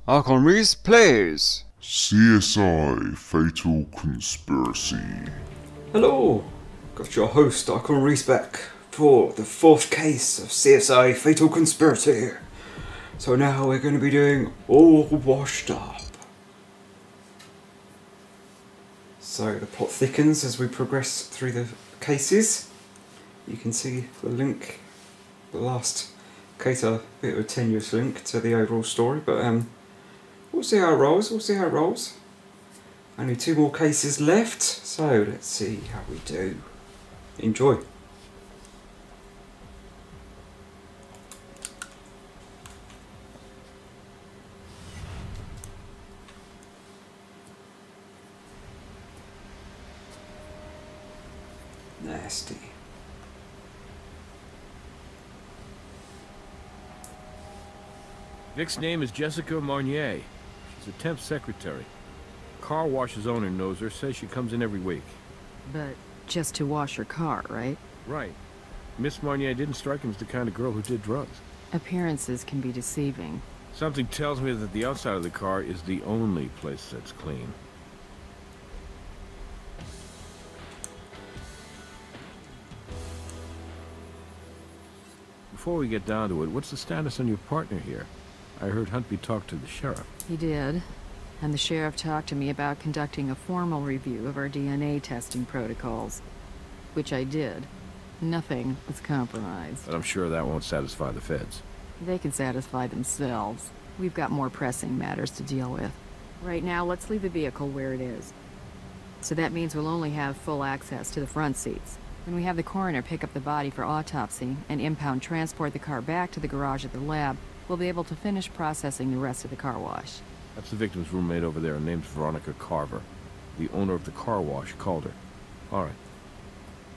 Arkon Rhys plays. CSI Fatal Conspiracy. Hello, got your host Arkon Rhys back for the fourth case of CSI Fatal Conspiracy. So now we're going to be doing All Washed Up. So the plot thickens as we progress through the cases. You can see the link, the last case, a bit of a tenuous link to the overall story, but we'll see how it rolls, Only two more cases left, so let's see how we do. Enjoy. Nasty. Vic's name is Jessica Marnier. She's a temp secretary. Car wash's owner knows her, says she comes in every week. But just to wash her car, right? Right. Miss Marnier didn't strike him as the kind of girl who did drugs. Appearances can be deceiving. Something tells me that the outside of the car is the only place that's clean. Before we get down to it, what's the status on your partner here? I heard Huntby talk to the sheriff. He did. And the sheriff talked to me about conducting a formal review of our DNA testing protocols. Which I did. Nothing was compromised. But I'm sure that won't satisfy the feds. They can satisfy themselves. We've got more pressing matters to deal with. Right now, let's leave the vehicle where it is. So that means we'll only have full access to the front seats. When we have the coroner pick up the body for autopsy and impound transport the car back to the garage at the lab, we'll be able to finish processing the rest of the car wash. That's the victim's roommate over there, named Veronica Carver. The owner of the car wash called her. All right.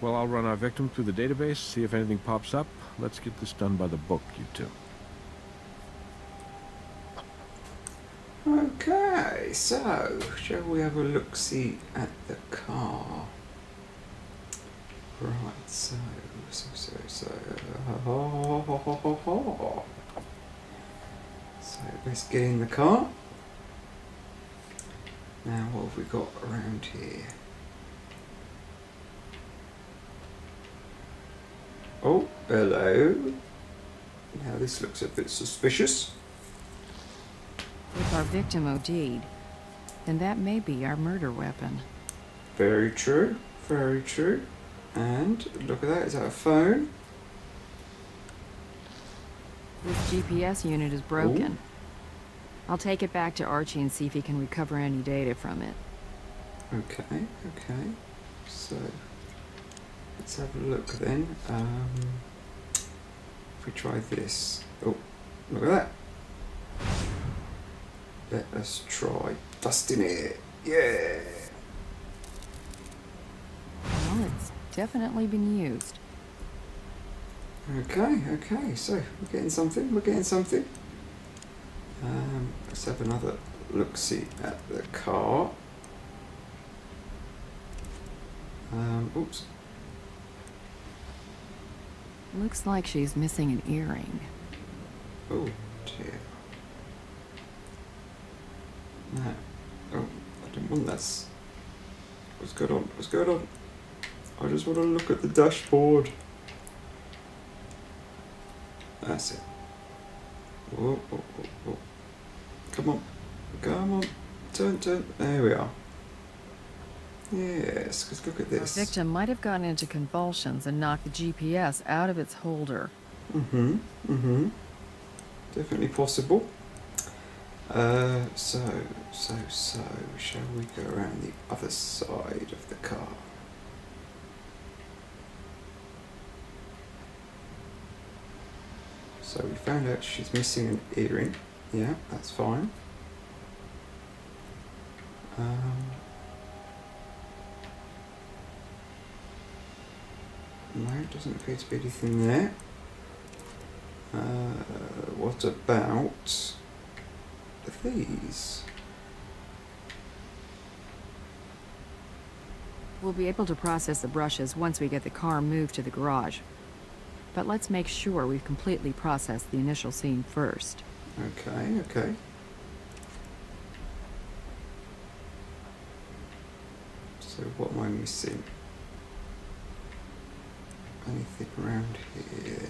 Well, I'll run our victim through the database, see if anything pops up. Let's get this done by the book, you two. Okay, so shall we have a look-see at the car? Right, so let's get in the car. Now what have we got around here? Oh, hello. Now this looks a bit suspicious. If our victim OD'd, then that may be our murder weapon. Very true, very true. And look at that, is that a phone? This GPS unit is broken. Ooh. I'll take it back to Archie and see if he can recover any data from it. Okay. So let's have a look then. If we try this. Oh, look at that. Let us try dusting it. Yeah. Well, it's definitely been used. Okay, so we're getting something, let's have another look-see at the car. Oops. Looks like she's missing an earring. Oh dear. No. Oh, I don't want this. What's going on? I just want to look at the dashboard. That's it. Whoa. Come on. Turn. There we are. Yes, because look at this. Our victim might have gone into convulsions and knocked the GPS out of its holder. Definitely possible. So, shall we go around the other side of the car? So we found out she's missing an earring. Yeah, that's fine. No, doesn't appear to be anything there. What about these? We'll be able to process the brushes once we get the car moved to the garage. But let's make sure we've completely processed the initial scene first. Okay, okay. So what am I missing? Anything around here?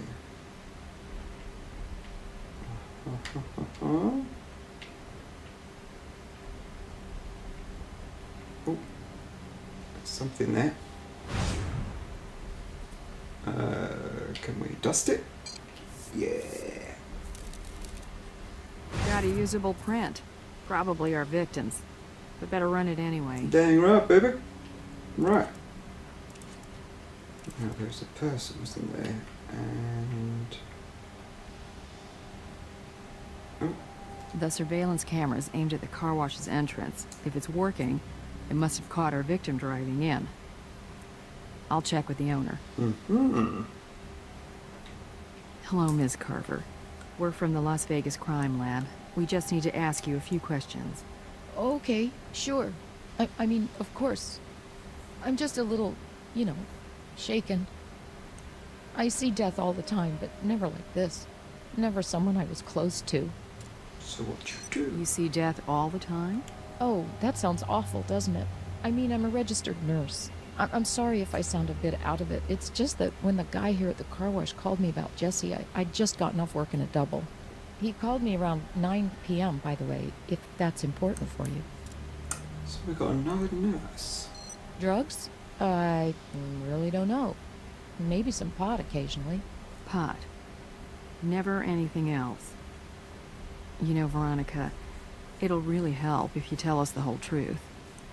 Oh, something there. Can we dust it? Yeah. Got a usable print. Probably our victims. But better run it anyway. Dang right, baby. Right. Now there's a person, wasn't there? And... oh. The surveillance cameras aimed at the car wash's entrance. If it's working, it must have caught our victim driving in. I'll check with the owner. Mm-hmm. Hello, Ms. Carver. We're from the Las Vegas Crime Lab. We just need to ask you a few questions. Okay, sure. I mean, of course. I'm just a little, you know, shaken. I see death all the time, but never like this. Never someone I was close to. So what you do? You see death all the time? Oh, that sounds awful, doesn't it? I mean, I'm a registered nurse. I'm sorry if I sound a bit out of it. It's just that when the guy here at the car wash called me about Jesse, I'd just gotten off work in a double. He called me around 9 p.m., by the way, if that's important for you. So we got another nurse. Drugs? I really don't know. Maybe some pot occasionally. Pot. Never anything else. You know, Veronica, it'll really help if you tell us the whole truth.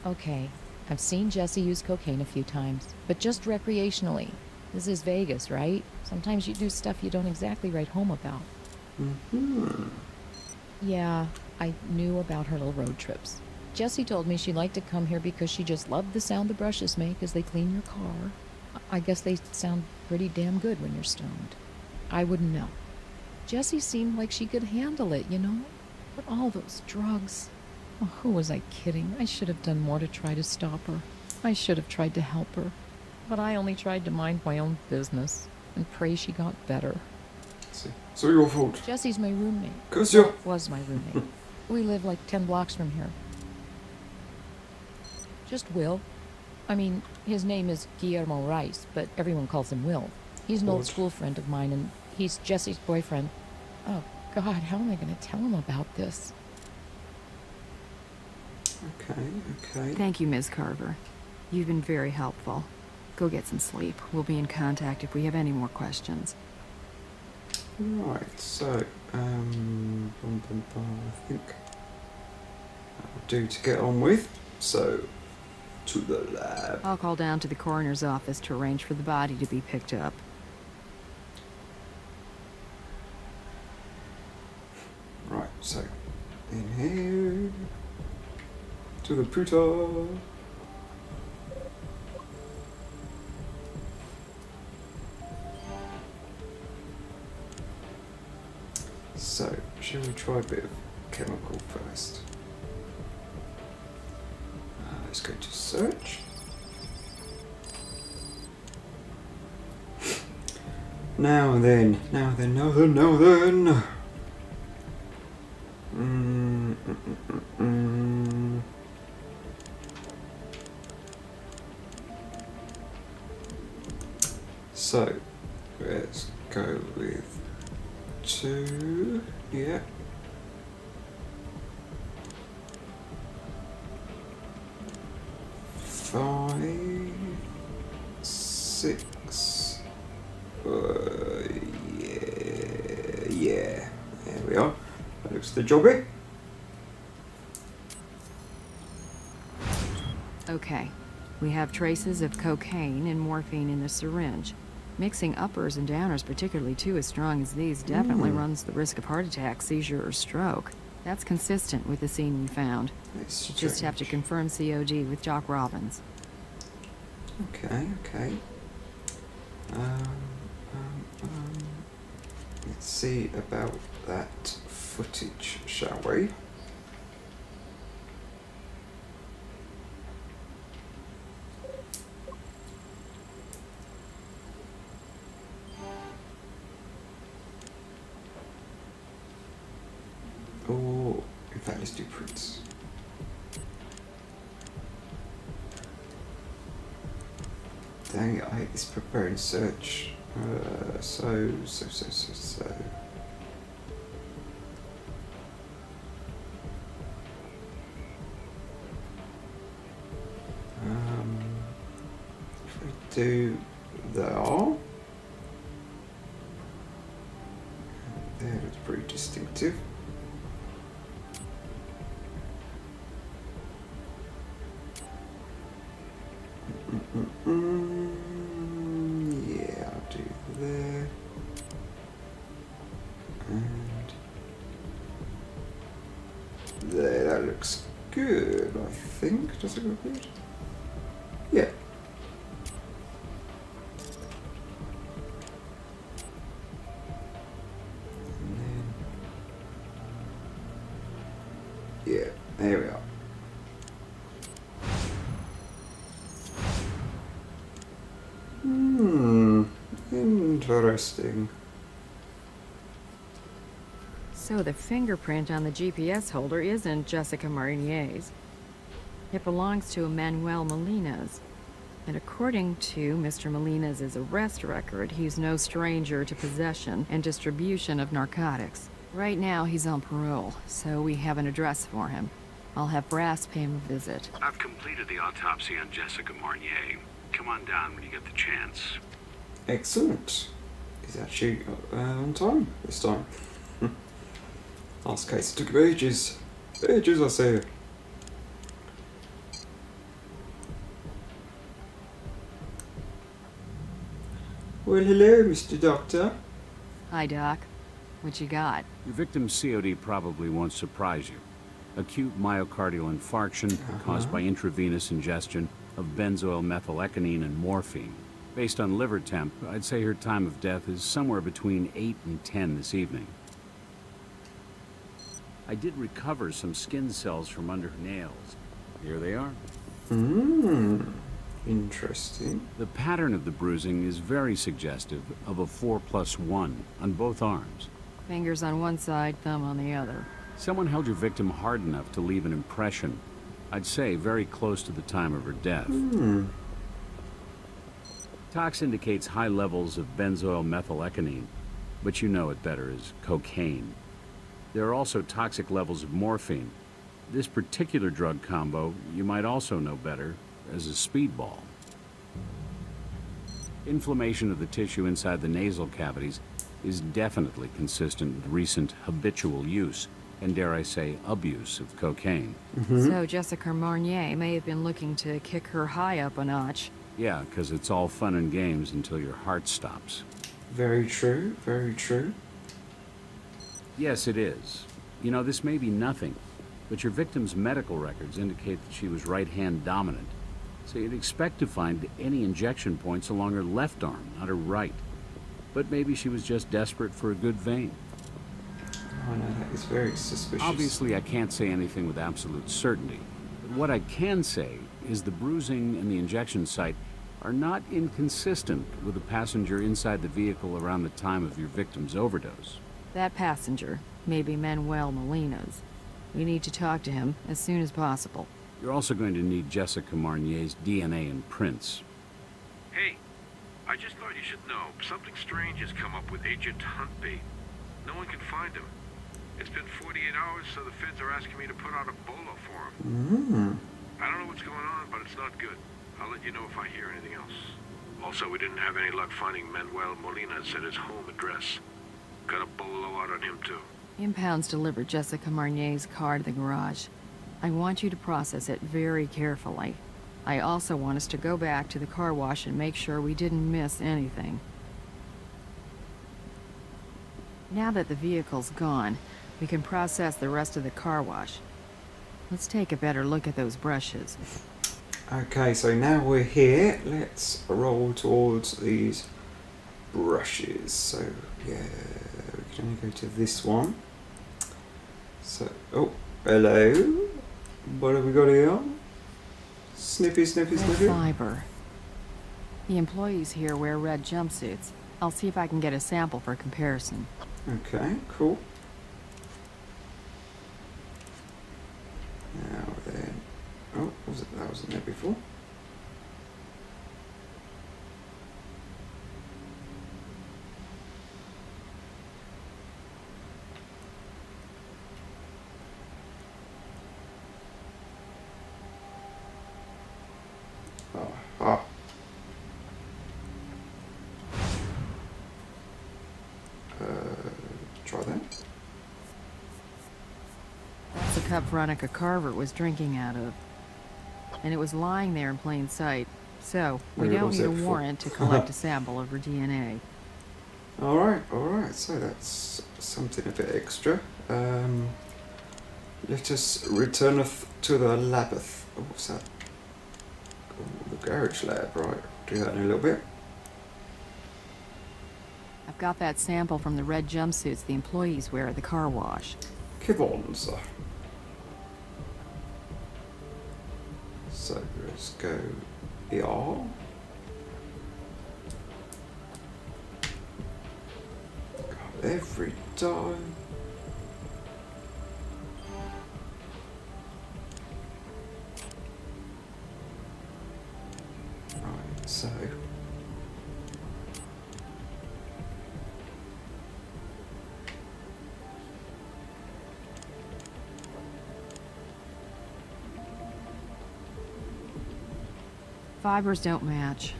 Okay, I've seen Jesse use cocaine a few times, but just recreationally. This is Vegas, right? Sometimes you do stuff you don't exactly write home about. Mm-hmm. Yeah, I knew about her little road trips. Jesse told me she liked to come here because she just loved the sound the brushes make as they clean your car. I guess they sound pretty damn good when you're stoned. I wouldn't know. Jesse seemed like she could handle it, you know? But all those drugs... Oh, who was I kidding? I should have done more to try to stop her. I should have tried to help her. But I only tried to mind my own business and pray she got better. So your fault. Jesse's my roommate. Cause you Was my roommate. We live like 10 blocks from here. Just Will. I mean, his name is Guillermo Rhys, but everyone calls him Will. He's an old school friend of mine, and he's Jesse's boyfriend. Oh, God, how am I going to tell him about this? Okay. Thank you, Ms. Carver. You've been very helpful. Go get some sleep. We'll be in contact if we have any more questions. Right, so, I think that'll do to get on with. So, to the lab. I'll call down to the coroner's office to arrange for the body to be picked up. Right, so, in here, to the puta. So, shall we try a bit of chemical first? Let's go to search. Now then. So, let's go with 2, yeah. 5, 6, yeah, there we are. That looks the jobby. Okay. We have traces of cocaine and morphine in the syringe. Mixing uppers and downers, particularly two as strong as these, definitely runs the risk of heart attack, seizure, or stroke. That's consistent with the scene we found. Let's Just have to confirm COD with Doc Robbins. Okay. Let's see about that footage, shall we? Or, in fact, let's do prints. Dang it, I hate this preparing search. So. If we do there, it's pretty distinctive. Yeah, I'll do there. And there, that looks good, I think. Does it look good? Yeah. And then, yeah, there we are. Interesting. So the fingerprint on the GPS holder isn't Jessica Marnier's. It belongs to Manuel Molina's. And according to Mr. Molina's arrest record, he's no stranger to possession and distribution of narcotics. Right now, he's on parole, so we have an address for him. I'll have Brass pay him a visit. I've completed the autopsy on Jessica Marnier. Come on down when you get the chance. Excellent. He's actually on time this time. Last case took ages. Ages, I say. Well, hello, Mr. Doctor. Hi, Doc. What you got? Your victim's COD probably won't surprise you. Acute myocardial infarction caused by intravenous ingestion of benzoyl methylecgonine and morphine. Based on liver temp, I'd say her time of death is somewhere between 8 and 10 this evening. I did recover some skin cells from under her nails. Here they are. Interesting. The pattern of the bruising is very suggestive of a 4+1 on both arms. Fingers on one side, thumb on the other. Someone held your victim hard enough to leave an impression. I'd say very close to the time of her death. Tox indicates high levels of benzoyl methylecgonine, but you know it better as cocaine. There are also toxic levels of morphine. This particular drug combo you might also know better as a speedball. Inflammation of the tissue inside the nasal cavities is definitely consistent with recent habitual use, and dare I say, abuse of cocaine. So Jessica Marnier may have been looking to kick her high up a notch. Yeah, because it's all fun and games until your heart stops. Very true, very true. Yes, it is. You know, this may be nothing, but your victim's medical records indicate that she was right-hand dominant. So you'd expect to find any injection points along her left arm, not her right. But maybe she was just desperate for a good vein. Oh no, that is very suspicious. Obviously, I can't say anything with absolute certainty. But what I can say is the bruising and the injection site are not inconsistent with the passenger inside the vehicle around the time of your victim's overdose. That passenger may be Manuel Molina's. We need to talk to him as soon as possible. You're also going to need Jessica Marnier's DNA and prints. Hey, I just thought you should know. Something strange has come up with Agent Huntbait. No one can find him. It's been 48 hours, so the feds are asking me to put out a bolo for him. I don't know what's going on, but it's not good. I'll let you know if I hear anything else. Also, we didn't have any luck finding Manuel Molina's at his home address. Got a bolo out on him, too. Impounds delivered Jessica Marnier's car to the garage. I want you to process it very carefully. I also want us to go back to the car wash and make sure we didn't miss anything. Now that the vehicle's gone, we can process the rest of the car wash. Let's take a better look at those brushes. Okay, so now we're here. Let's roll towards these brushes. So, yeah, we can only go to this one. So, oh, hello. What have we got here? Snippy, snippy, Red snippy. fiber. The employees here wear red jumpsuits. I'll see if I can get a sample for comparison. Okay, cool. Now then, oh, that wasn't there before. cup Veronica Carver was drinking out of. And it was lying there in plain sight. So, we Where don't was need it a for? warrant to collect a sample of her DNA. Alright, so that's something a bit extra. Let us returneth to the labeth. Oh, what's that? Oh, the garage lab, right. Do that in a little bit. I've got that sample from the red jumpsuits the employees wear at the car wash. Kibons. So let's go here. God, every time. Right, so. Fibers don't match.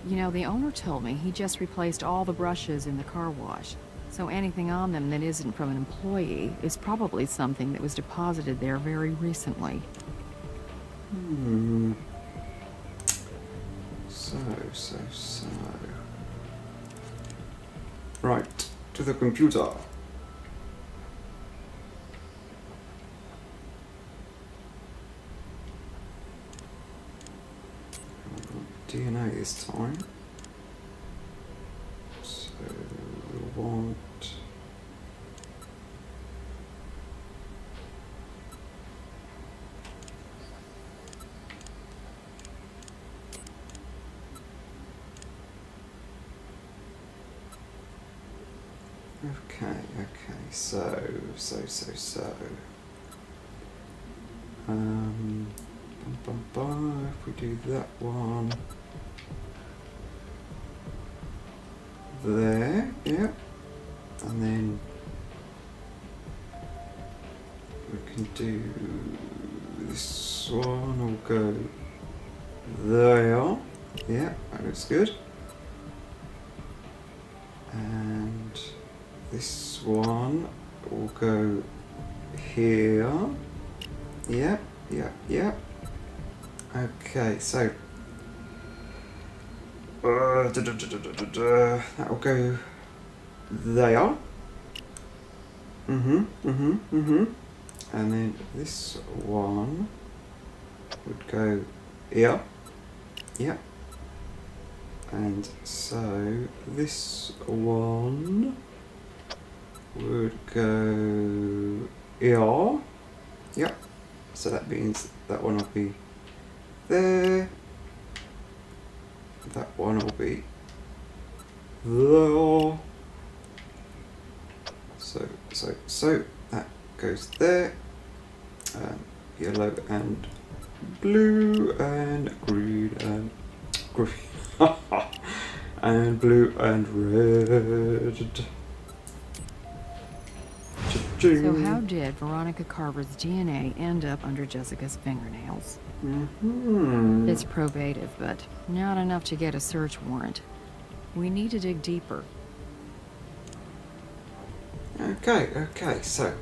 You know, the owner told me he just replaced all the brushes in the car wash. So anything on them that isn't from an employee is probably something that was deposited there very recently. So. Right, to the computer. DNA this time. So we'll want okay, so if we do that one there, yeah, and then we can do this one, will go there, yeah, that looks good, and this one will go here, yeah. Okay, so that'll go there. And then this one would go here. Yeah. And so this one would go here. Yep. So that means that one will be there. That one will be there. So that goes there. Yellow and blue and green and and blue and red. So how did Veronica Carver's DNA end up under Jessica's fingernails? It's probative, but not enough to get a search warrant. We need to dig deeper. Okay, so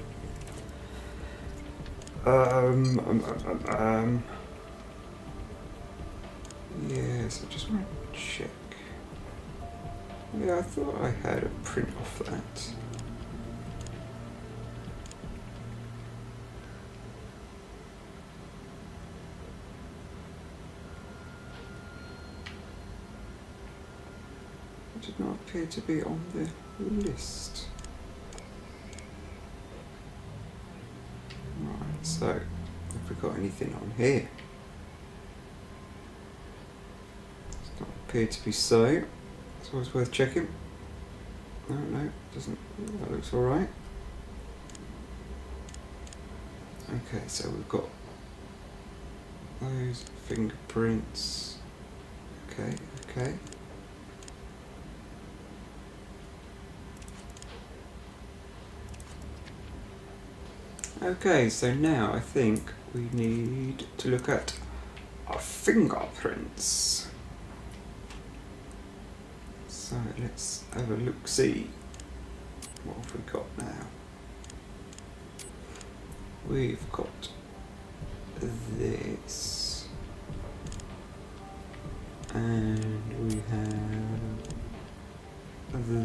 yes, I just want to check. Yeah, I thought I had a print off that. It did not appear to be on the list. Right, so have we got anything on here? Does not appear to be so. It's always worth checking. No, doesn't. That looks alright. Okay, so we've got those fingerprints. Okay. Okay, so now I think we need to look at our fingerprints. So let's have a look-see. What have we got now? we've got this, and we have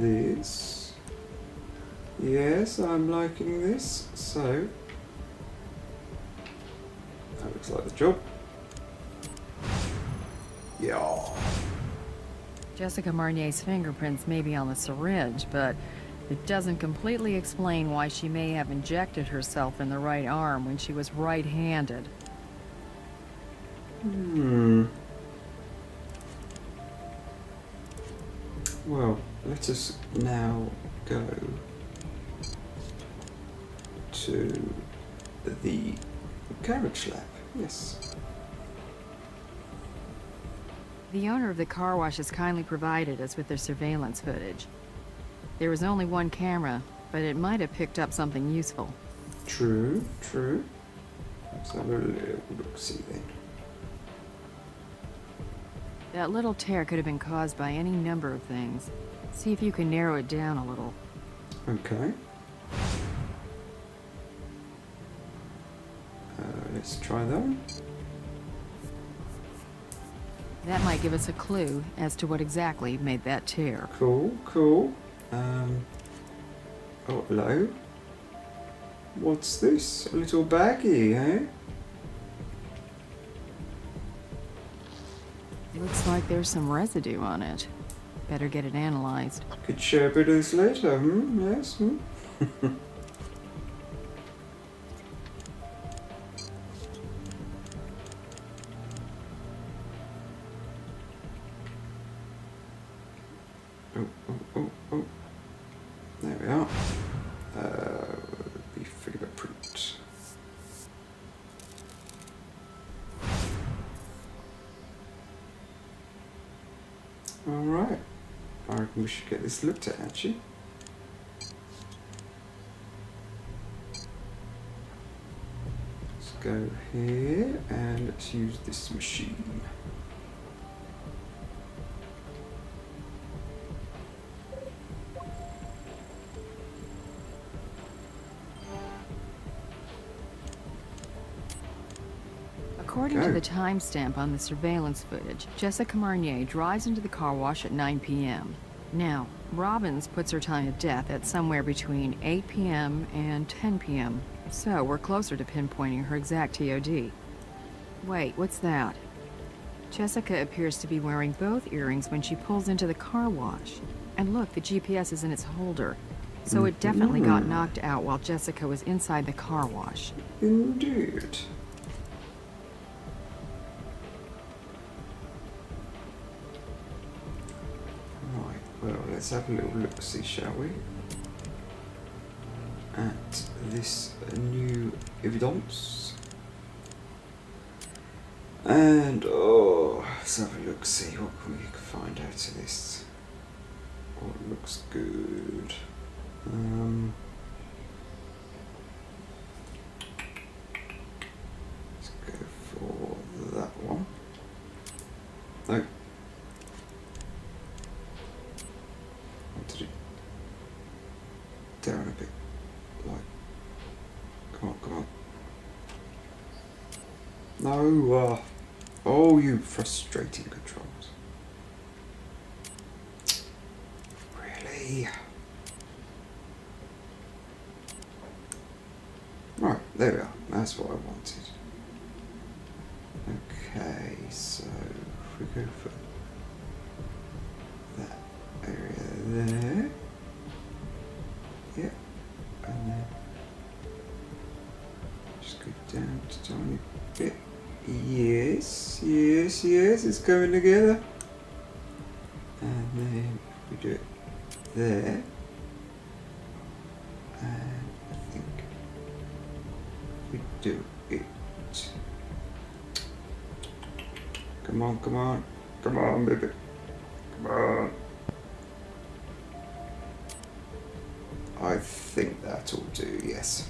this. Yes, I'm liking this. So that looks like the job. Yeah. Jessica Marnier's fingerprints may be on the syringe, but it doesn't completely explain why she may have injected herself in the right arm when she was right-handed. Well, let us now go to the garage lab. Yes. The owner of the car wash has kindly provided us with their surveillance footage. There was only one camera, but it might have picked up something useful. True, true. Let's have a little look-see then. That little tear could have been caused by any number of things. See if you can narrow it down a little. Okay. Let's try that one. That might give us a clue as to what exactly made that tear. Cool, cool. Oh, hello. What's this? A little baggie, eh? Looks like there's some residue on it. Better get it analyzed. Could share a bit of this later, Yes, Oh. There we are. The fingerprint. Alright. I reckon we should get this looked at, actually. Let's go here and let's use this machine. According to the timestamp on the surveillance footage, Jessica Marnier drives into the car wash at 9 p.m. Now, Robbins puts her time of death at somewhere between 8 p.m. and 10 p.m. So we're closer to pinpointing her exact TOD. Wait, what's that? Jessica appears to be wearing both earrings when she pulls into the car wash. And look, the GPS is in its holder. So it definitely got knocked out while Jessica was inside the car wash. Indeed. Well, let's have a little look-see, shall we? At this new evidence. And, let's have a look-see what we can find out of this. What looks good. Let's go for that one. No. Down a bit, like, come on. No, oh, you frustrating controls. Really? Right, there we are, that's what I wanted. Okay, so if we go for that area there. Yep, and then just go down to a tiny bit. Yes, it's coming together. And then we do it there. And I think we do it. Come on, baby. Come on. I think that'll do, yes.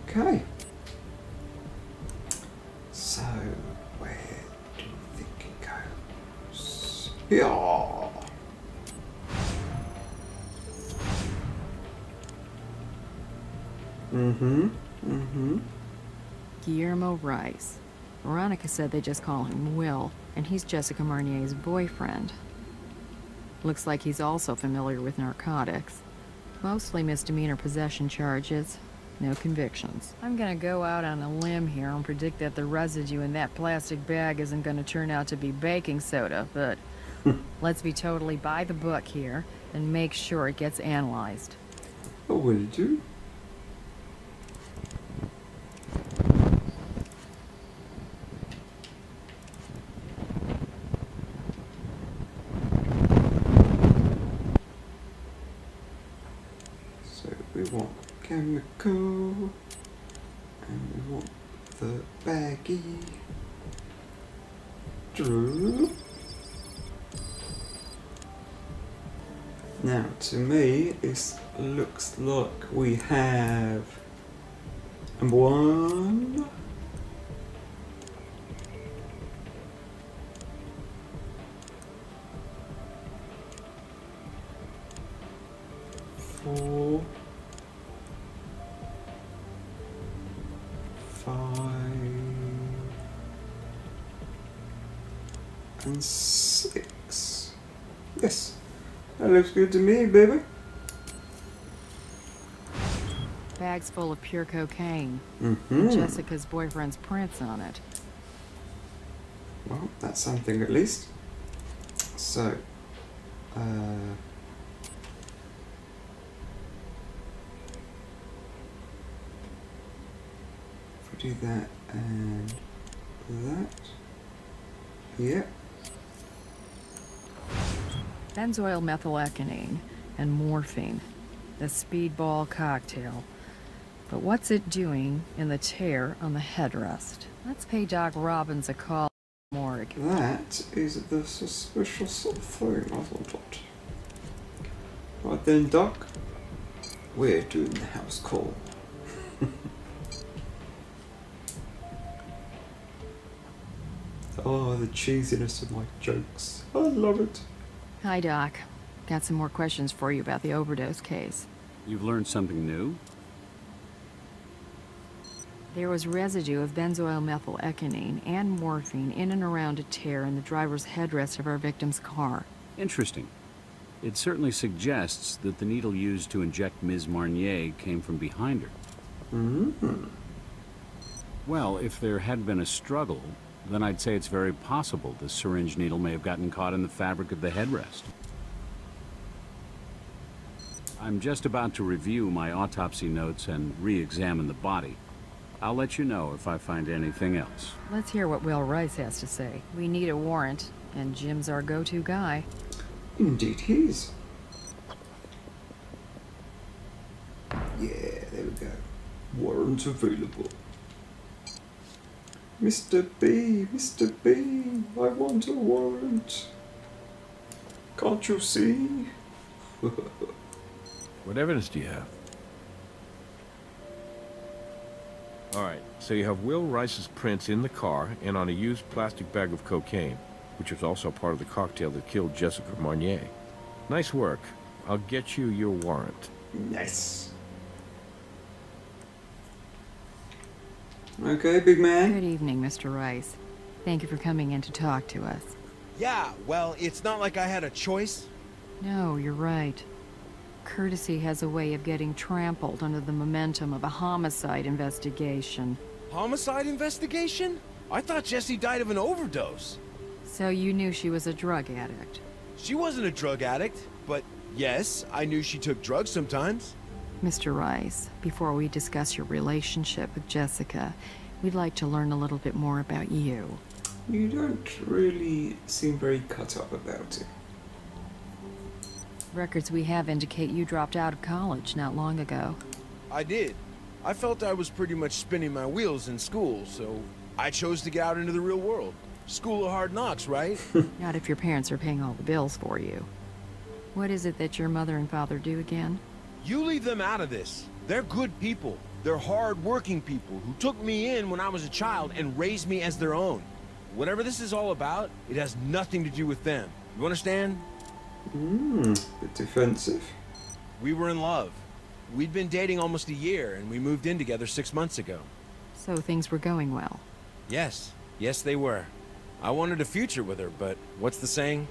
Okay. So, where do you think it goes? Yeah. Guillermo Rhys. Veronica said they just call him Will, and he's Jessica Marnier's boyfriend. Looks like he's also familiar with narcotics. Mostly misdemeanor possession charges. No convictions. I'm gonna go out on a limb here and predict that the residue in that plastic bag isn't gonna turn out to be baking soda, but let's be totally by the book here and make sure it gets analyzed. Oh, will you do? So we want chemical, and we want the baggy. Drew. Now, to me, this looks like we have one, four, 5, and 6. Yes. That looks good to me, baby. Bag's full of pure cocaine. Mm-hmm. Jessica's boyfriend's prints on it. Well, that's something at least. So, if we do that and that, yep. Benzoyl methylecgonine and morphine. The speedball cocktail. But what's it doing in the tear on the headrest? Let's pay Doc Robbins a call. Morgue. That is the suspicious thing, isn't it? Right then, Doc. We're doing the house call. Oh, the cheesiness of my jokes. I love it. Hi, Doc. Got some more questions for you about the overdose case. You've learned something new? There was residue of benzoyl methylecgonine and morphine in and around a tear in the driver's headrest of our victim's car. Interesting. It certainly suggests that the needle used to inject Ms. Marnier came from behind her. Mm-hmm. Well, if there had been a struggle, then I'd say it's very possible the syringe needle may have gotten caught in the fabric of the headrest. I'm just about to review my autopsy notes and re-examine the body. I'll let you know if I find anything else. Let's hear what Will Rhys has to say. We need a warrant, and Jim's our go-to guy. Indeed he is. Yeah, there we go. Warrant available. Mr. B, Mr. B, I want a warrant. Can't you see? What evidence do you have? Alright, so you have Will Rice's prints in the car and on a used plastic bag of cocaine, which was also part of the cocktail that killed Jessica Marnier. Nice work. I'll get you your warrant. Nice. Okay, big man. Good evening, Mr. Rhys. Thank you for coming in to talk to us. Yeah, well, it's not like I had a choice. No, you're right. Courtesy has a way of getting trampled under the momentum of a homicide investigation. Homicide investigation? I thought Jessie died of an overdose. So you knew she was a drug addict? She wasn't a drug addict, but yes, I knew she took drugs sometimes. Mr. Rhys, before we discuss your relationship with Jessica, we'd like to learn a little bit more about you. You don't really seem very cut up about it. Records we have indicate you dropped out of college not long ago. I did. I felt I was pretty much spinning my wheels in school, so I chose to get out into the real world. School of hard knocks, right? Not if your parents are paying all the bills for you. What is it that your mother and father do again? You leave them out of this. They're good people. They're hard-working people who took me in when I was a child and raised me as their own. Whatever this is all about, it has nothing to do with them. You understand? Bit defensive. We were in love. We'd been dating almost a year, and we moved in together 6 months ago. So things were going well. Yes. Yes, they were. I wanted a future with her, but what's the saying?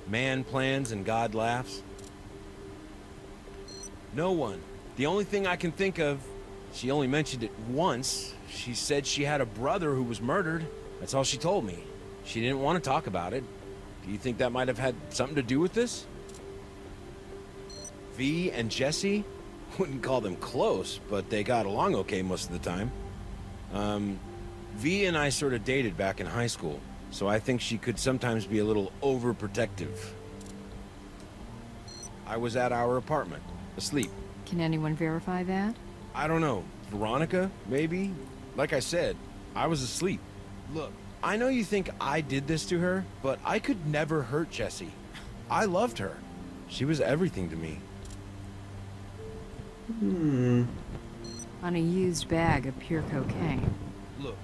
Man plans and God laughs. No one. The only thing I can think of, she only mentioned it once. She said she had a brother who was murdered. That's all she told me. She didn't want to talk about it. Do you think that might have had something to do with this? V and Jesse? Wouldn't call them close, but they got along okay most of the time. V and I sort of dated back in high school, so I think she could sometimes be a little overprotective. I was at our apartment, asleep. Can anyone verify that? I don't know. Veronica, maybe? Like I said, I was asleep. Look, I know you think I did this to her, but I could never hurt Jessie. I loved her. She was everything to me. On a used bag of pure cocaine. Look,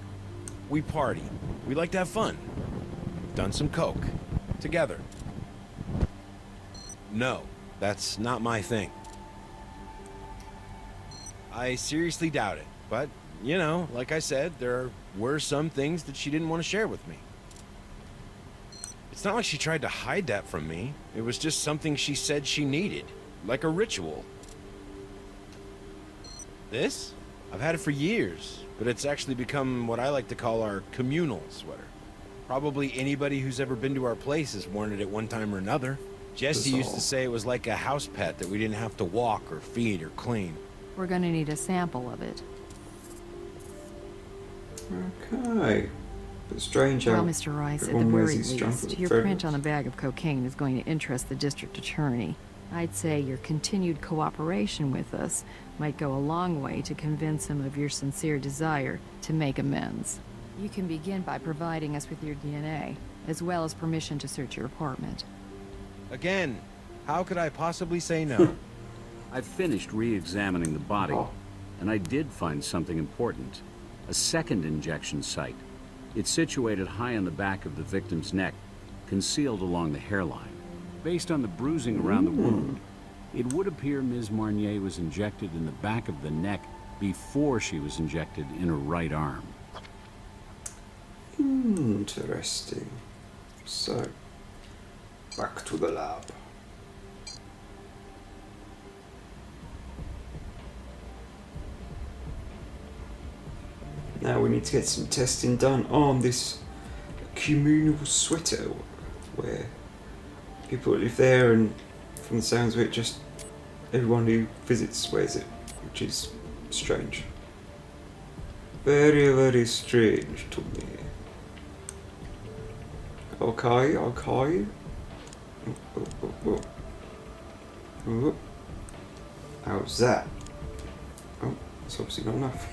we party. We like to have fun. Done some coke. Together. No, that's not my thing. I seriously doubt it, but, you know, like I said, there were some things that she didn't want to share with me. It's not like she tried to hide that from me. It was just something she said she needed, like a ritual. This? I've had it for years, but it's actually become what I like to call our communal sweater. Probably anybody who's ever been to our place has worn it at one time or another. Jesse used to say it was like a house pet that we didn't have to walk or feed or clean. We're gonna need a sample of it. Okay. But strange how Well, Mr. Rhys, at the everyone wears very these junk least, your print on the bag of cocaine is going to interest the district attorney. I'd say your continued cooperation with us might go a long way to convince him of your sincere desire to make amends. You can begin by providing us with your DNA, as well as permission to search your apartment. Again, how could I possibly say no? I finished re-examining the body, and I did find something important. A second injection site. It's situated high on the back of the victim's neck, concealed along the hairline. Based on the bruising around the wound, it would appear Ms. Marnier was injected in the back of the neck before she was injected in her right arm. Interesting. So, back to the lab. Now we need to get some testing done on this communal sweater, where people live there, and from the sounds of it, just everyone who visits wears it, which is strange. Very, very strange to me. Okay, okay. Oh. How's that? Oh, it's obviously not enough.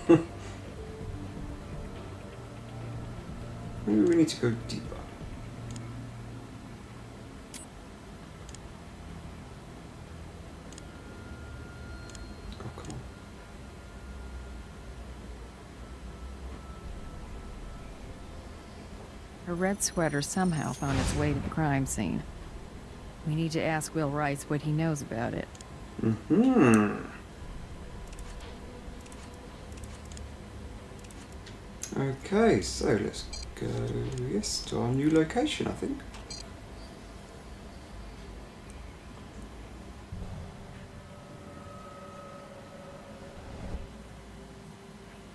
Maybe we need to go deeper. Oh, come on. Her red sweater somehow found its way to the crime scene. We need to ask Will Rhys what he knows about it. Okay, so let's go, yes, to our new location, I think.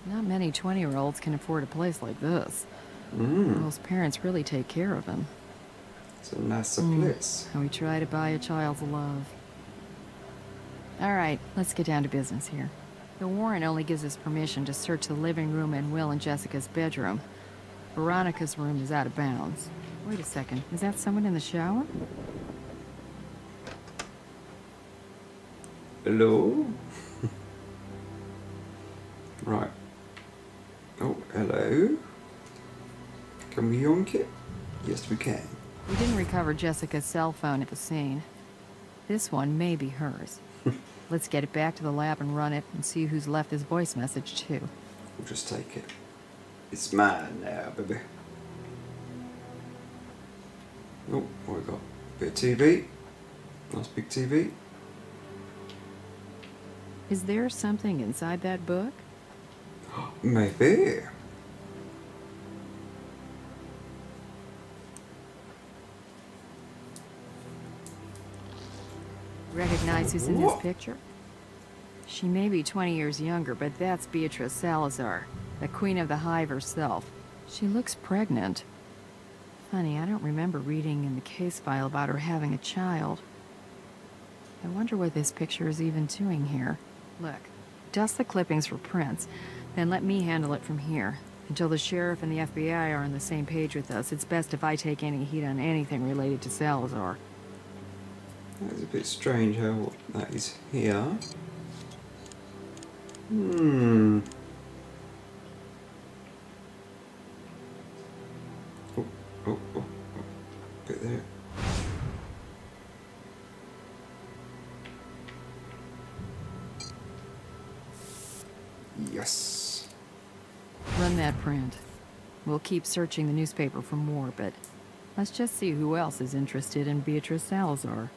Not many 20-year-olds can afford a place like this. Most parents really take care of them. It's a nicer place. And we try to buy a child's love. All right, let's get down to business here. The warrant only gives us permission to search the living room and Will and Jessica's bedroom. Veronica's room is out of bounds. Wait a second, is that someone in the shower? Hello? Right. Oh, hello. Can we yoink it? Yes, we can. We didn't recover Jessica's cell phone at the scene. This one may be hers. Let's get it back to the lab and run it and see who's left this voice message too. We'll just take it. It's mine now, baby. Oh, what we got? A bit of TV. Nice big TV. Is there something inside that book? Maybe. Recognize who's in this picture? She may be 20 years younger, but that's Beatrice Salazar, the Queen of the Hive herself. She looks pregnant. Funny, I don't remember reading in the case file about her having a child. I wonder what this picture is even doing here. Look, dust the clippings for prints, then let me handle it from here. Until the sheriff and the FBI are on the same page with us, it's best if I take any heat on anything related to Salazar. That is a bit strange how that is here. Oh. Bit there. Yes. Run that print. We'll keep searching the newspaper for more, but let's just see who else is interested in Beatrice Salazar.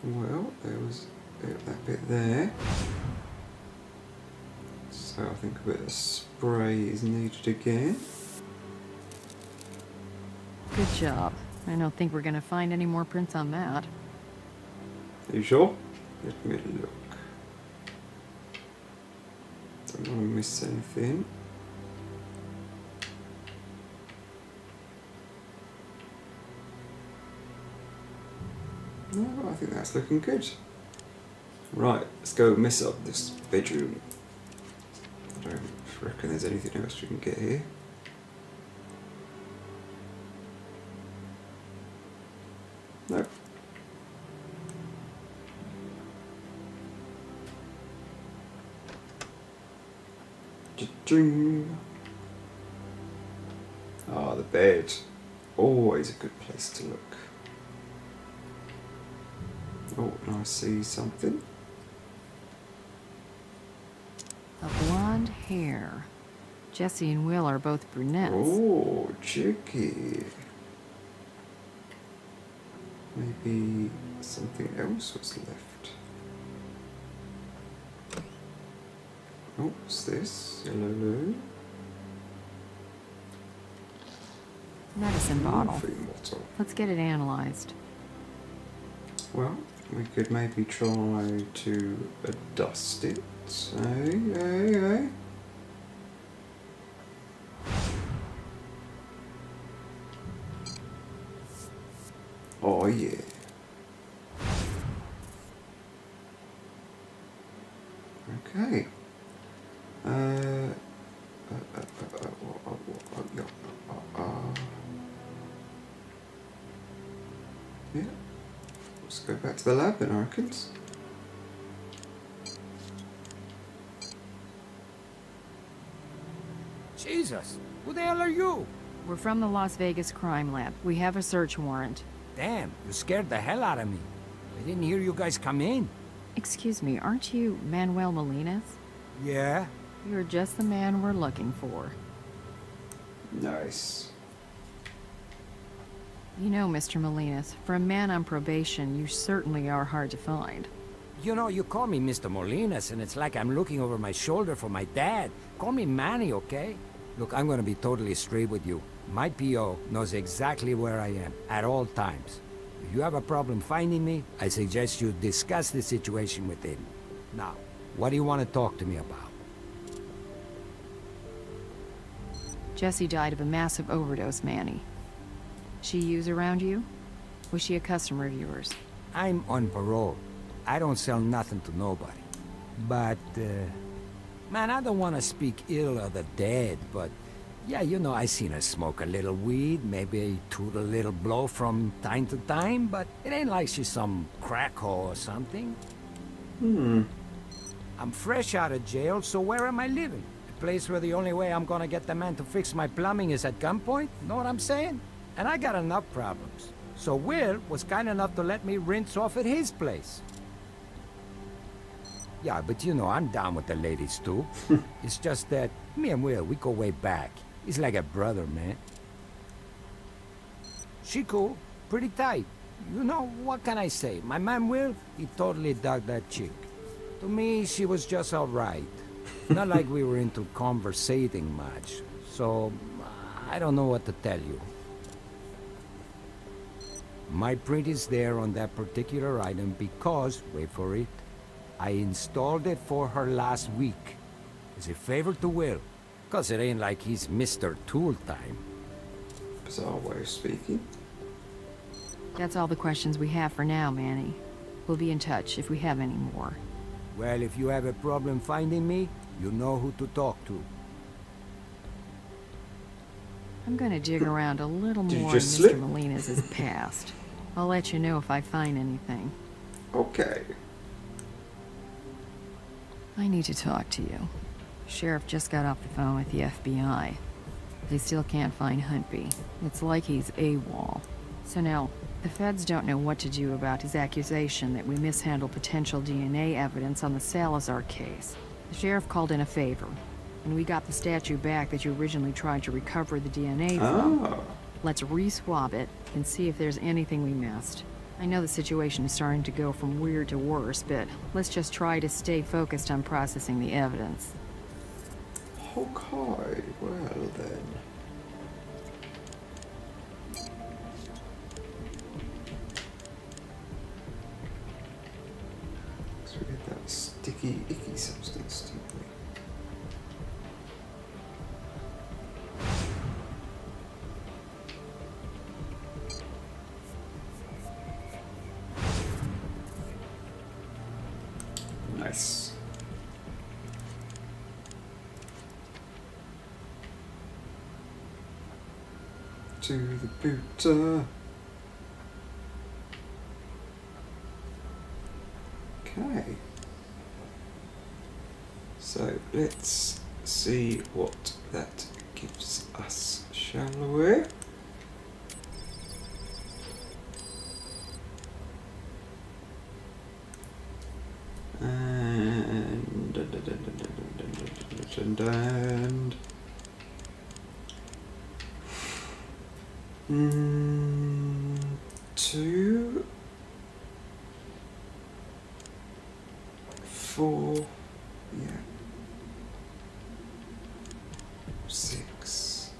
Well, there was that bit there. So I think a bit of spray is needed again. Good job. I don't think we're gonna find any more prints on that. Are you sure? Let me look. Don't want to miss anything. No, I think that's looking good. Right, let's go mess up this bedroom. I don't reckon there's anything else we can get here. Nope. Cha-ching. Ah, the bed. Always a good place to look. Oh, and I see something. A blonde hair. Jesse and Will are both brunettes. Oh, cheeky. Maybe something else was left. Oh, what's this? Hello. Medicine bottle. Morphine bottle. Let's get it analyzed. Well, we could maybe try to dust it. Hey. Oh yeah. Okay. Yeah. Let's go back to the lab then, Arkon. Jesus, who the hell are you? We're from the Las Vegas crime lab. We have a search warrant. Damn, you scared the hell out of me. I didn't hear you guys come in. Excuse me, aren't you Manuel Molinas? Yeah? You're just the man we're looking for. Nice. You know, Mr. Molinas, for a man on probation, you certainly are hard to find. You know, you call me Mr. Molinas, and it's like I'm looking over my shoulder for my dad. Call me Manny, okay? Look, I'm gonna be totally straight with you. My P.O. knows exactly where I am, at all times. If you have a problem finding me, I suggest you discuss the situation with him. Now, what do you want to talk to me about? Jessie died of a massive overdose, Manny. She use around you? Was she a customer of yours? I'm on parole. I don't sell nothing to nobody. But, man, I don't want to speak ill of the dead, but yeah, you know, I seen her smoke a little weed, maybe toot a little blow from time to time, but it ain't like she's some crack hoe or something. I'm fresh out of jail, so where am I living? A place where the only way I'm gonna get the man to fix my plumbing is at gunpoint? Know what I'm saying? And I got enough problems. So Will was kind enough to let me rinse off at his place. Yeah, but you know, I'm down with the ladies too. It's just that me and Will, we go way back. He's like a brother, man. She cool, pretty tight. You know, what can I say? My man Will, he totally dug that chick. To me, she was just alright. Not like we were into conversating much. So, I don't know what to tell you. My print is there on that particular item because, wait for it, I installed it for her last week. As a favor to Will. Cause it ain't like he's Mr. Tool Time. Bizarre way of speaking. That's all the questions we have for now, Manny. We'll be in touch if we have any more. Well, if you have a problem finding me, you know who to talk to. I'm gonna dig around a little Did you more in just Mr. slip? Molina's past. I'll let you know if I find anything. Okay. I need to talk to you. Sheriff just got off the phone with the FBI. They still can't find Huntby. It's like he's AWOL. So now, the feds don't know what to do about his accusation that we mishandled potential DNA evidence on the Salazar case. The sheriff called in a favor, and we got the statue back that you originally tried to recover the DNA from. Ah. Let's re-swab it and see if there's anything we missed. I know the situation is starting to go from weird to worse, but let's just try to stay focused on processing the evidence. Okay, well then. So we get that sticky, icky substance, don't we? Nice. To the booter. Okay. So let's see what that gives us, shall we? And two, 4, yeah, 6,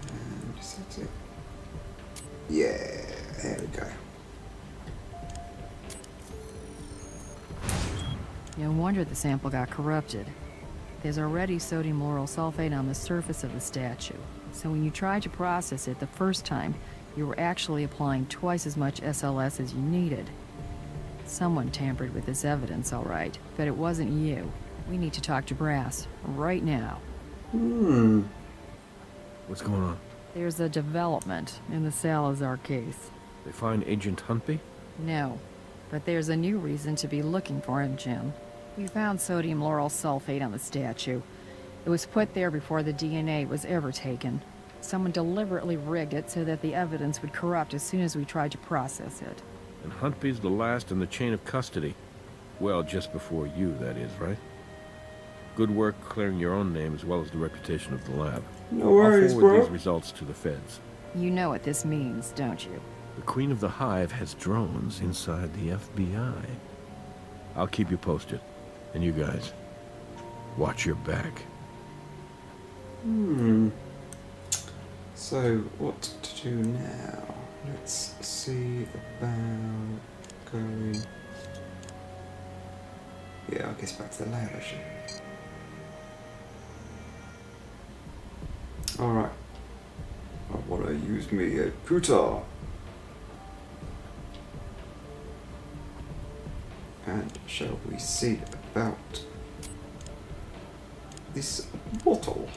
and is that it? Yeah, there we go. No wonder the sample got corrupted. There's already sodium lauryl sulfate on the surface of the statue. So when you tried to process it the first time, you were actually applying twice as much SLS as you needed. Someone tampered with this evidence, all right, but it wasn't you. We need to talk to Brass, right now. What's going on? There's a development in the Salazar case. They find Agent Huntby? No, but there's a new reason to be looking for him, Jim. We found sodium lauryl sulfate on the statue. It was put there before the DNA was ever taken. Someone deliberately rigged it so that the evidence would corrupt as soon as we tried to process it. And Huntby's the last in the chain of custody. Well, just before you, that is, right? Good work clearing your own name as well as the reputation of the lab. No worries, I'll forward bro. these results to the feds. You know what this means, don't you? The Queen of the Hive has drones inside the FBI. I'll keep you posted. And you guys, watch your back. So, what to do now? Let's see about going... Yeah, I guess back to the lab, actually. Alright. I want to use me a putar. And shall we see about this bottle?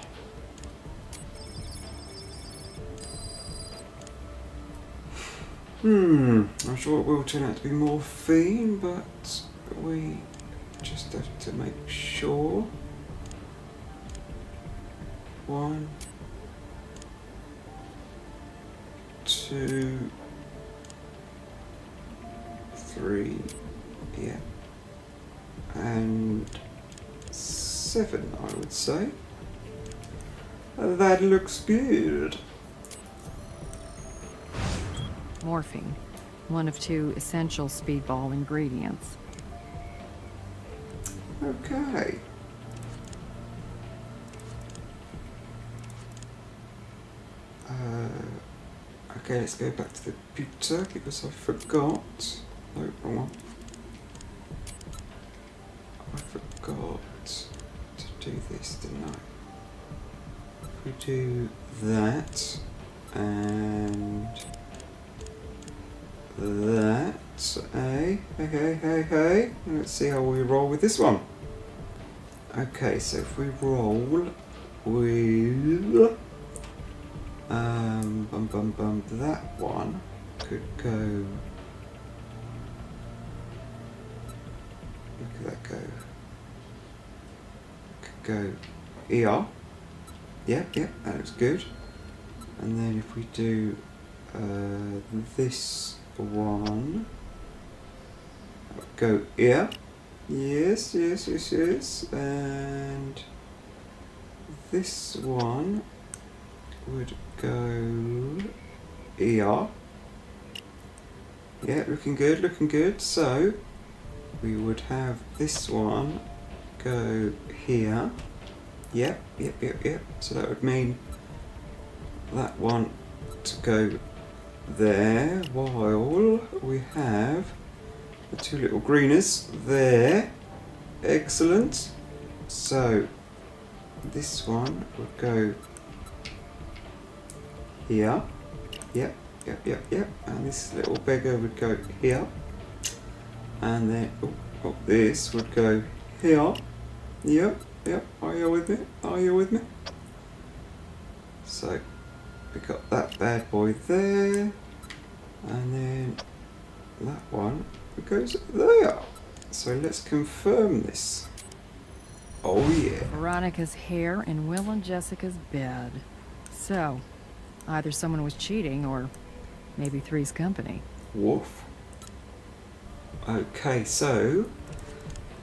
I'm sure it will turn out to be morphine, but we just have to make sure. 1, 2, 3, yeah, and 7, I would say. That looks good. Morphine. One of 2 essential speedball ingredients. Okay. Okay, let's go back to the computer because I forgot. No, wrong one. I forgot to do this, didn't I? If we do that and that, hey. Let's see how we roll with this one. Okay, so if we roll with that one could go. Look at that go. Could go here. Yep, that looks good. And then if we do this one, go here. Yes. And this one would go here. Yeah, looking good. So we would have this one go here. Yep. So that would mean that one to go there, while we have the 2 little greeners there. Excellent. So this one would go here. Yep. And this little beggar would go here. And then this would go here. Yep. Are you with me? So we got that bad boy there. And then that one goes there. So let's confirm this. Oh yeah. Veronica's hair in Will and Jessica's bed. So, either someone was cheating or maybe Three's company. Woof. Okay, so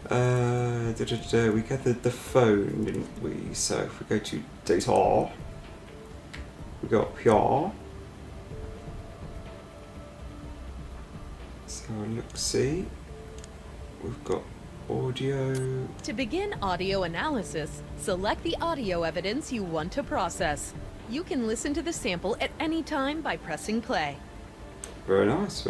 we gathered the phone, didn't we? So if we go to data, we got here. So look, see, we've got audio. To begin audio analysis, select the audio evidence you want to process. You can listen to the sample at any time by pressing play. Very nice.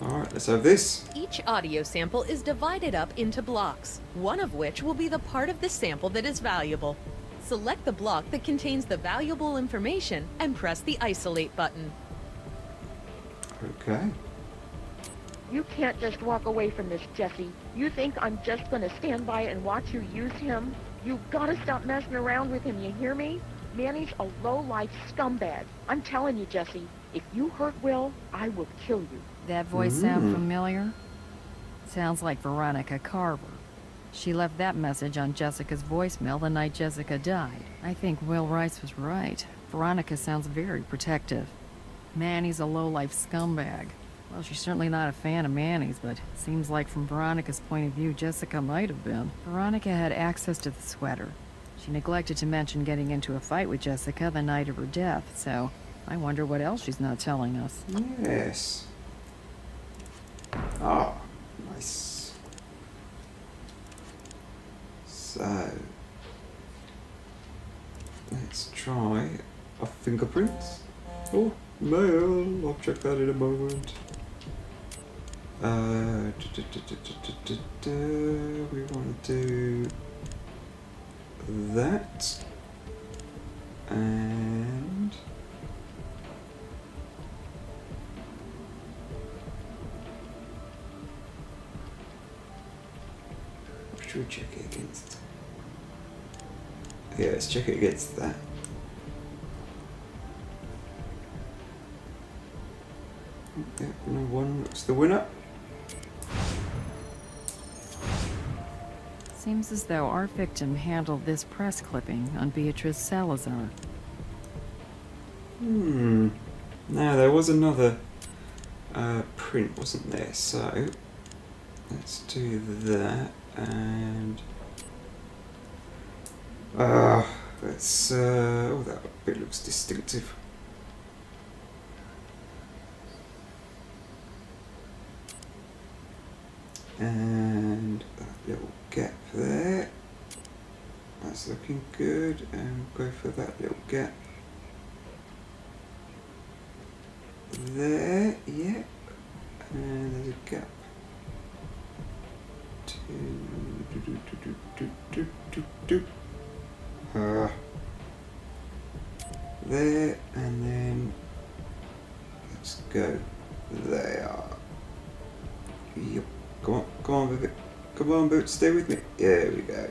Alright, let's have this. Each audio sample is divided up into blocks, one of which will be the part of the sample that is valuable. Select the block that contains the valuable information and press the isolate button. Okay. You can't just walk away from this, Jesse. You think I'm just gonna stand by and watch you use him? You gotta stop messing around with him, you hear me? Manny's a low-life scumbag. I'm telling you, Jesse, if you hurt Will, I will kill you. That voice sound familiar? Sounds like Veronica Carver. She left that message on Jessica's voicemail the night Jessica died. I think Will Rhys was right. Veronica sounds very protective. Manny's a low-life scumbag. Well, she's certainly not a fan of Manny's, but it seems like from Veronica's point of view, Jessica might have been. Veronica had access to the sweater. She neglected to mention getting into a fight with Jessica the night of her death, so I wonder what else she's not telling us. Yes. Ah, nice. So, let's try a fingerprint. Oh, mail. I'll check that in a moment. We want to do that and what should we check it against? Yeah, let's check it against that. Yeah, no one looks the winner. Seems as though our victim handled this press clipping on Beatrice Salazar. No, there was another print, wasn't there? So let's do that and let's oh, that bit looks distinctive. And that little gap there. That's looking good, and go for that little gap there, yeah. And there's a gap. There, and then let's go there. Yep. Come on, baby. Come on, Boots, stay with me. There we go.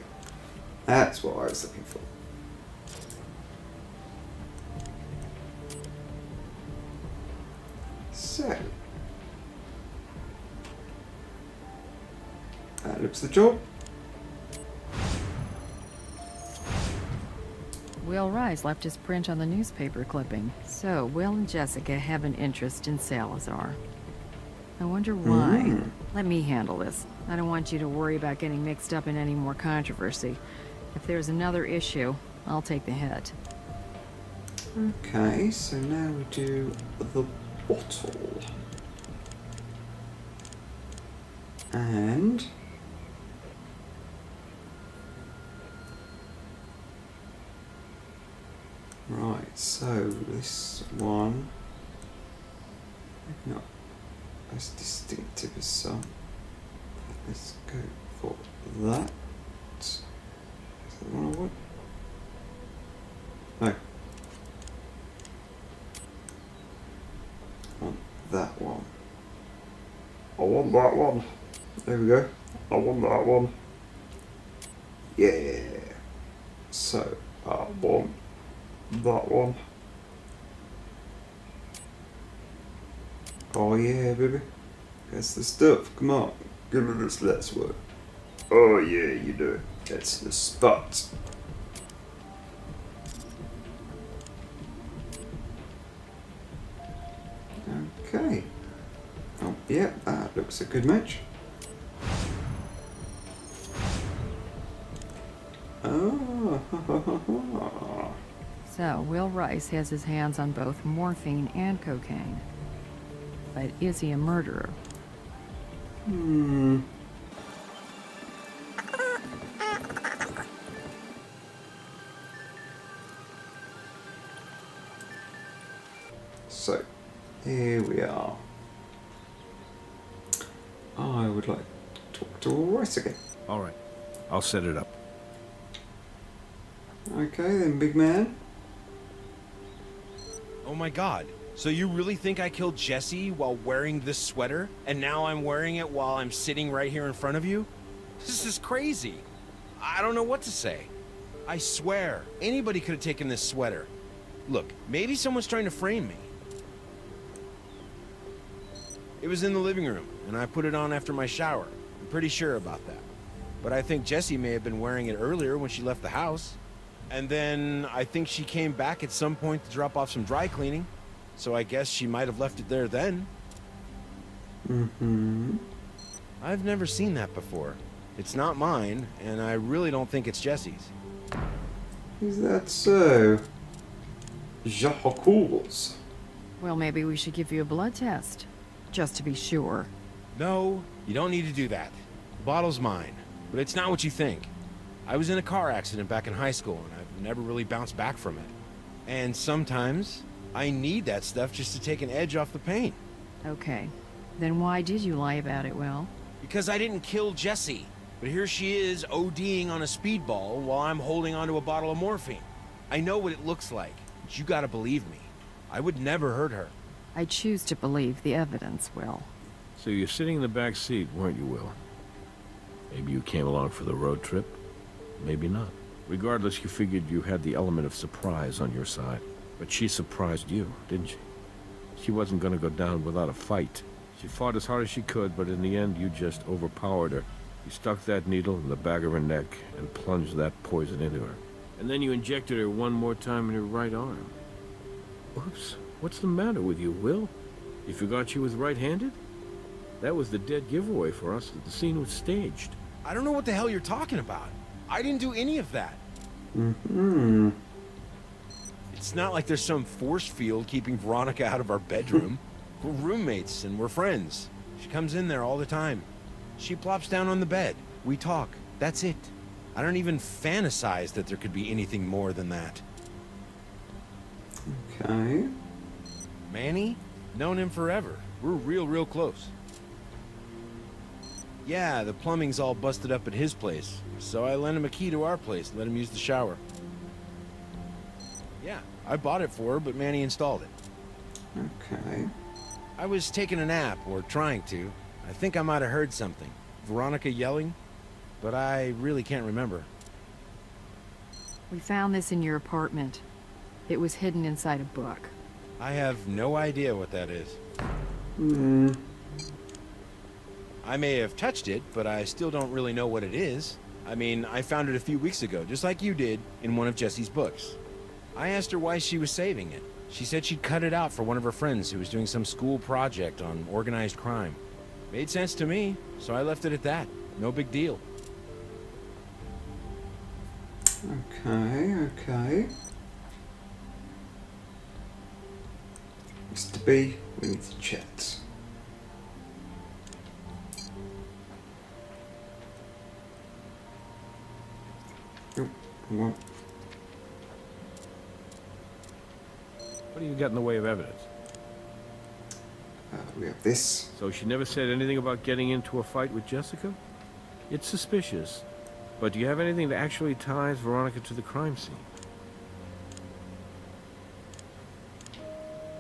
That's what I was looking for. So, that looks the job. Will Rhys left his print on the newspaper clipping. So, Will and Jessica have an interest in Salazar. I wonder why. Let me handle this. I don't want you to worry about getting mixed up in any more controversy. If there's another issue, I'll take the hit. Okay, so now we do the bottle. And right, so this one not as distinctive as some. Let's go for that. Is that the one I want? No. I want that one. I want that one. There we go. I want that one. Yeah. So, I want that one. Oh yeah, baby. That's the stuff. Come on. Give me this last one. Oh yeah, you do. That's the spot. Okay. Oh yeah, that looks a good match. Oh. So, Will Rhys has his hands on both morphine and cocaine. But is he a murderer? So, here we are. I would like to talk to Rhys again. Alright, I'll set it up. Okay then, big man. Oh my god. So you really think I killed Jesse while wearing this sweater? And now I'm wearing it while I'm sitting right here in front of you? This is crazy. I don't know what to say. I swear, anybody could have taken this sweater. Look, maybe someone's trying to frame me. It was in the living room, and I put it on after my shower. I'm pretty sure about that. But I think Jesse may have been wearing it earlier when she left the house. And then I think she came back at some point to drop off some dry cleaning. So I guess she might have left it there then. I've never seen that before. It's not mine, and I really don't think it's Jesse's. Is that so? Jacques. Well, maybe we should give you a blood test. Just to be sure. No, you don't need to do that. The bottle's mine, but it's not what you think. I was in a car accident back in high school, and I've never really bounced back from it. And sometimes I need that stuff just to take an edge off the pain. Okay. Then why did you lie about it, Will? Because I didn't kill Jessie. But here she is ODing on a speedball while I'm holding onto a bottle of morphine. I know what it looks like, but you gotta believe me. I would never hurt her. I choose to believe the evidence, Will. So you're sitting in the back seat, weren't you, Will? Maybe you came along for the road trip. Maybe not. Regardless, you figured you had the element of surprise on your side. But she surprised you, didn't she? She wasn't gonna go down without a fight. She fought as hard as she could, but in the end, you just overpowered her. You stuck that needle in the back of her neck and plunged that poison into her. And then you injected her one more time in her right arm. Oops, what's the matter with you, Will? You forgot she was right-handed? That was the dead giveaway for us that the scene was staged. I don't know what the hell you're talking about. I didn't do any of that. It's not like there's some force field keeping Veronica out of our bedroom. We're roommates and we're friends. She comes in there all the time. She plops down on the bed. We talk. That's it. I don't even fantasize that there could be anything more than that. Okay. Manny? Known him forever. We're real close. Yeah, the plumbing's all busted up at his place, so I lent him a key to our place, let him use the shower. Yeah, I bought it for her, but Manny installed it. Okay. I was taking a nap, or trying to. I think I might have heard something. Veronica yelling? But I really can't remember. We found this in your apartment. It was hidden inside a book. I have no idea what that is. I may have touched it, but I still don't really know what it is. I mean, I found it a few weeks ago, just like you did, in one of Jessie's books. I asked her why she was saving it. She said she'd cut it out for one of her friends who was doing some school project on organized crime. Made sense to me, so I left it at that. No big deal. Okay. Mr. B, we need to chat. Oh, what? What do you got in the way of evidence? We have this. So she never said anything about getting into a fight with Jessica? It's suspicious. But do you have anything that actually ties Veronica to the crime scene?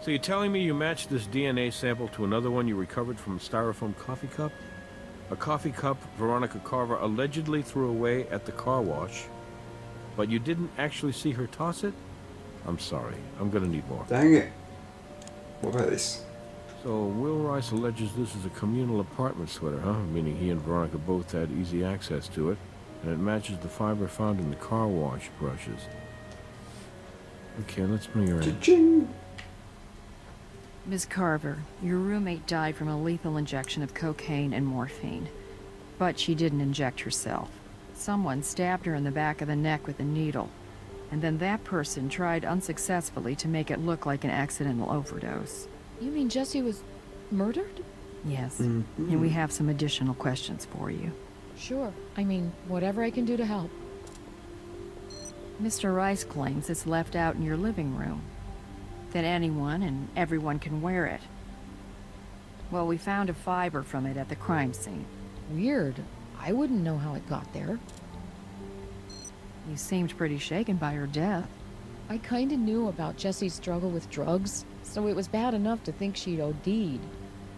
So you're telling me you matched this DNA sample to another one you recovered from a styrofoam coffee cup? A coffee cup Veronica Carver allegedly threw away at the car wash, but you didn't actually see her toss it? I'm sorry. I'm gonna need more. Dang it. What about this? So Will Rhys alleges this is a communal apartment sweater, huh? Meaning he and Veronica both had easy access to it, and it matches the fiber found in the car wash brushes. Okay, let's bring her in. Cha-ching! Ms. Carver, your roommate died from a lethal injection of cocaine and morphine. But she didn't inject herself. Someone stabbed her in the back of the neck with a needle. And then that person tried unsuccessfully to make it look like an accidental overdose. You mean Jessie was murdered? Yes. And we have some additional questions for you. Sure. I mean, whatever I can do to help. Mr. Rhys claims it's left out in your living room. That anyone and everyone can wear it. Well, we found a fiber from it at the crime scene. Weird. I wouldn't know how it got there. You seemed pretty shaken by her death. I kinda knew about Jessie's struggle with drugs, so it was bad enough to think she'd OD'd.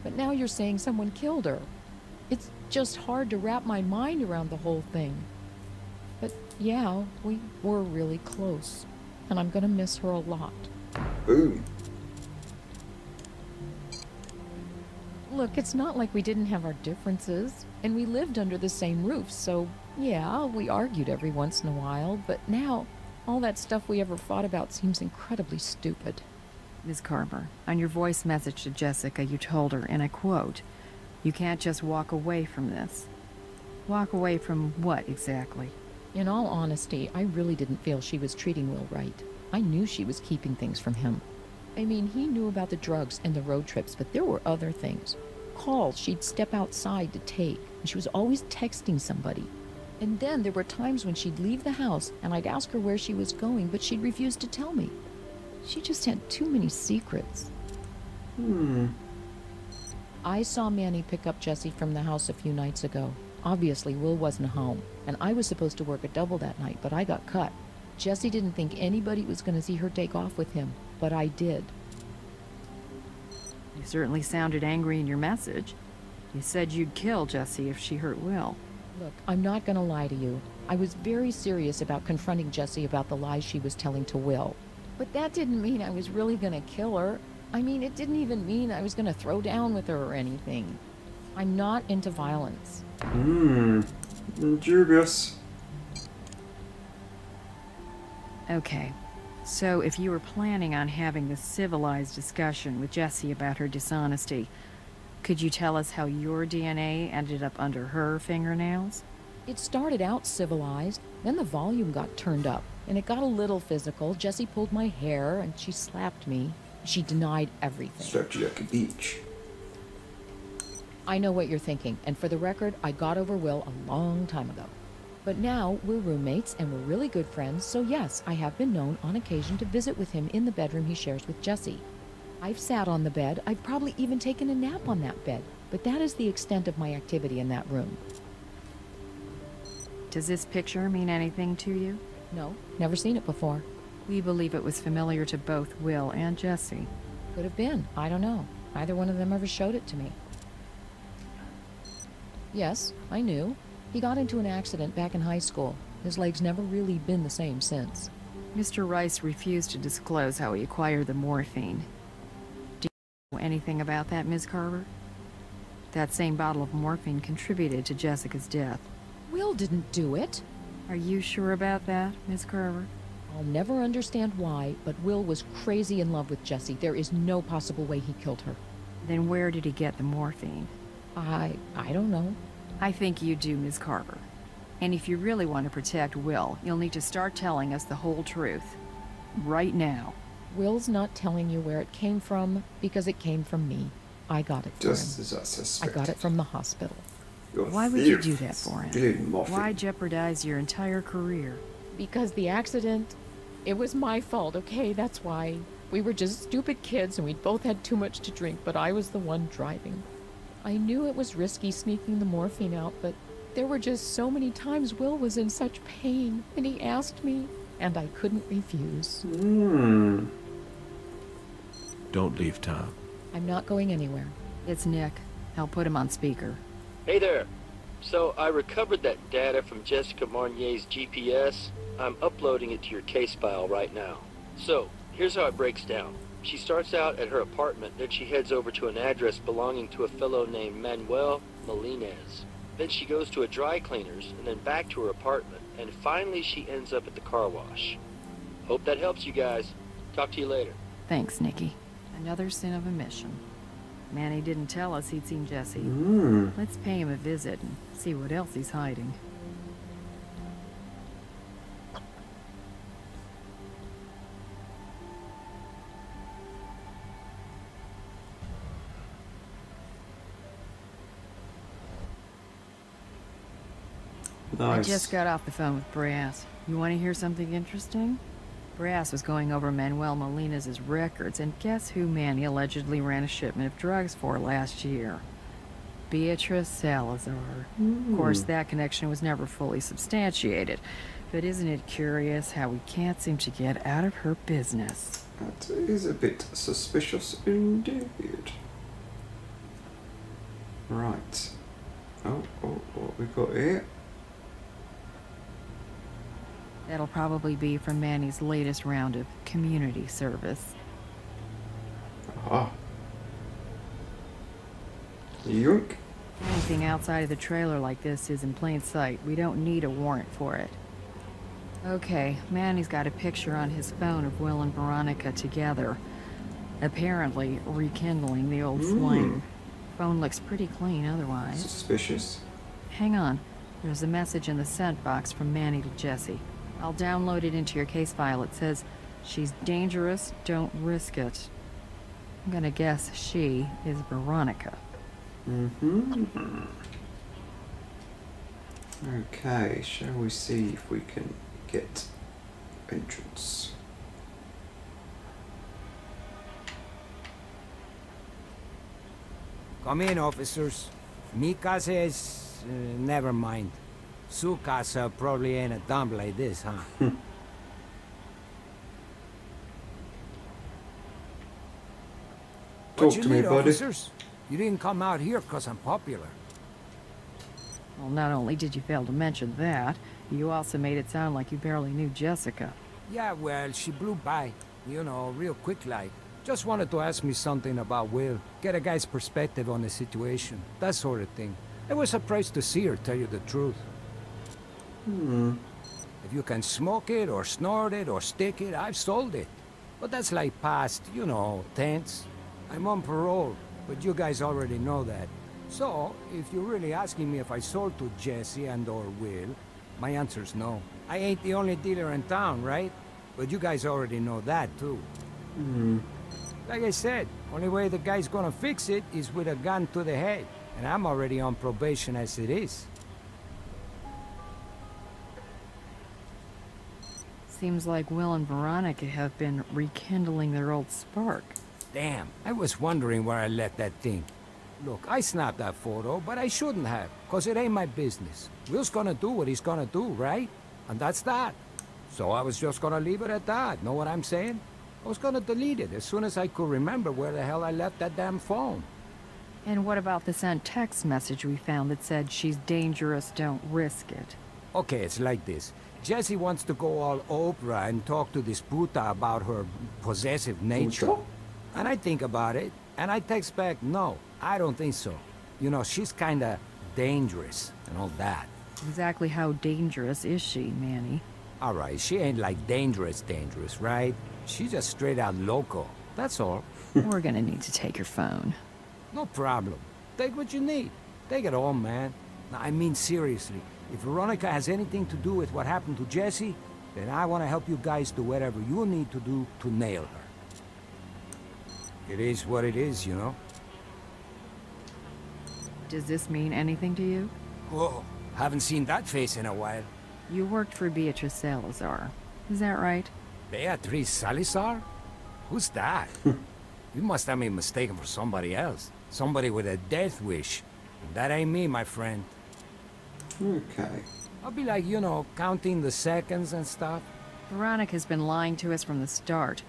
But now you're saying someone killed her. It's just hard to wrap my mind around the whole thing. But yeah, we were really close. And I'm gonna miss her a lot. Boom. Look, it's not like we didn't have our differences, and we lived under the same roof, so yeah, we argued every once in a while, but now, all that stuff we ever fought about seems incredibly stupid. Ms. Carver, on your voice message to Jessica, you told her, and I quote, "You can't just walk away from this." Walk away from what, exactly? In all honesty, I really didn't feel she was treating Will right. I knew she was keeping things from him. I mean, he knew about the drugs and the road trips, but there were other things. Calls she'd step outside to take, and she was always texting somebody. And then there were times when she'd leave the house, and I'd ask her where she was going, but she'd refuse to tell me. She just had too many secrets. I saw Manny pick up Jessie from the house a few nights ago. Obviously, Will wasn't home, and I was supposed to work a double that night, but I got cut. Jessie didn't think anybody was going to see her take off with him, but I did. You certainly sounded angry in your message. You said you'd kill Jessie if she hurt Will. Look, I'm not going to lie to you. I was very serious about confronting Jessie about the lies she was telling to Will. But that didn't mean I was really going to kill her. I mean, it didn't even mean I was going to throw down with her or anything. I'm not into violence. Dubious. Okay, so if you were planning on having this civilized discussion with Jessie about her dishonesty, could you tell us how your DNA ended up under her fingernails? It started out civilized, then the volume got turned up, and it got a little physical. Jessie pulled my hair, and she slapped me. She denied everything. Slapped you like a beach. I know what you're thinking, and for the record, I got over Will a long time ago. But now we're roommates and we're really good friends, so yes, I have been known on occasion to visit with him in the bedroom he shares with Jesse. I've sat on the bed, I've probably even taken a nap on that bed, but that is the extent of my activity in that room. Does this picture mean anything to you? No, never seen it before. We believe it was familiar to both Will and Jesse. Could have been, I don't know. Neither one of them ever showed it to me. Yes, I knew. He got into an accident back in high school. His leg's never really been the same since. Mr. Rhys refused to disclose how he acquired the morphine. Do you know anything about that, Ms. Carver? That same bottle of morphine contributed to Jessica's death. Will didn't do it. Are you sure about that, Ms. Carver? I'll never understand why, but Will was crazy in love with Jessie. There is no possible way he killed her. Then where did he get the morphine? I don't know. I think you do, Ms. Carver. And if you really want to protect Will, you'll need to start telling us the whole truth. Right now. Will's not telling you where it came from because it came from me. I got it for him. Just as I suspected. I got it from the hospital. Why would you do that for him? Why jeopardize your entire career? Because the accident, it was my fault, okay? That's why. We were just stupid kids and we'd both had too much to drink, but I was the one driving. I knew it was risky sneaking the morphine out, but there were just so many times Will was in such pain, and he asked me, and I couldn't refuse. Don't leave town. I'm not going anywhere. It's Nick. I'll put him on speaker. Hey there. So I recovered that data from Jessica Marnier's GPS. I'm uploading it to your case file right now. So, here's how it breaks down. She starts out at her apartment, then she heads over to an address belonging to a fellow named Manuel Molines. Then she goes to a dry cleaner's, and then back to her apartment, and finally she ends up at the car wash. Hope that helps you guys. Talk to you later. Thanks, Nikki. Another sin of omission. Manny didn't tell us he'd seen Jesse. Let's pay him a visit and see what else he's hiding. Nice. I just got off the phone with Brass. You want to hear something interesting? Brass was going over Manuel Molina's records, and guess who Manny allegedly ran a shipment of drugs for last year? Beatrice Salazar. Of course, that connection was never fully substantiated, but isn't it curious how we can't seem to get out of her business? That is a bit suspicious indeed. Right. Oh, what we got here? That'll probably be from Manny's latest round of community service. Ah. Yoink. Anything outside of the trailer like this is in plain sight. We don't need a warrant for it. Okay, Manny's got a picture on his phone of Will and Veronica together. Apparently rekindling the old flame. Phone looks pretty clean otherwise. Suspicious. Hang on. There's a message in the sent box from Manny to Jesse. I'll download it into your case file. It says, "She's dangerous, don't risk it." I'm gonna guess she is Veronica. Okay, shall we see if we can get entrance? Come in, officers. Mi casa is... never mind. Su casa probably ain't a dump like this, huh? Talk to me, buddy. Officers? You didn't come out here because I'm popular. Well, not only did you fail to mention that, you also made it sound like you barely knew Jessica. Yeah, well, she blew by. You know, real quick like. Just wanted to ask me something about Will. Get a guy's perspective on the situation. That sort of thing. I was surprised to see her, tell you the truth. If you can smoke it, or snort it, or stick it, I've sold it. But that's like past, you know, tense. I'm on parole, but you guys already know that. So, if you're really asking me if I sold to Jesse and or Will, my answer's no. I ain't the only dealer in town, right? But you guys already know that, too. Like I said, only way the guy's gonna fix it is with a gun to the head. And I'm already on probation as it is. Seems like Will and Veronica have been rekindling their old spark. Damn, I was wondering where I left that thing. Look, I snapped that photo, but I shouldn't have, because it ain't my business. Will's gonna do what he's gonna do, right? And that's that. So I was just gonna leave it at that, know what I'm saying? I was gonna delete it as soon as I could remember where the hell I left that damn phone. And what about the sent text message we found that said she's dangerous, don't risk it? Okay, it's like this. Jessie wants to go all Oprah and talk to this puta about her possessive nature. Puta? And I think about it, and I text back, no, I don't think so. You know, she's kinda dangerous and all that. Exactly how dangerous is she, Manny? Alright, she ain't like dangerous, right? She's just straight out loco, that's all. We're gonna need to take her phone. No problem. Take what you need. Take it all, man. No, I mean seriously. If Veronica has anything to do with what happened to Jessie, then I want to help you guys do whatever you need to do to nail her. It is what it is, you know? Does this mean anything to you? Whoa, haven't seen that face in a while. You worked for Beatrice Salazar. Is that right? Beatrice Salazar? Who's that? You must have me mistaken for somebody else. Somebody with a death wish. That ain't me, my friend. Okay. I'll be like, you know, counting the seconds and stuff. Veronica's been lying to us from the start.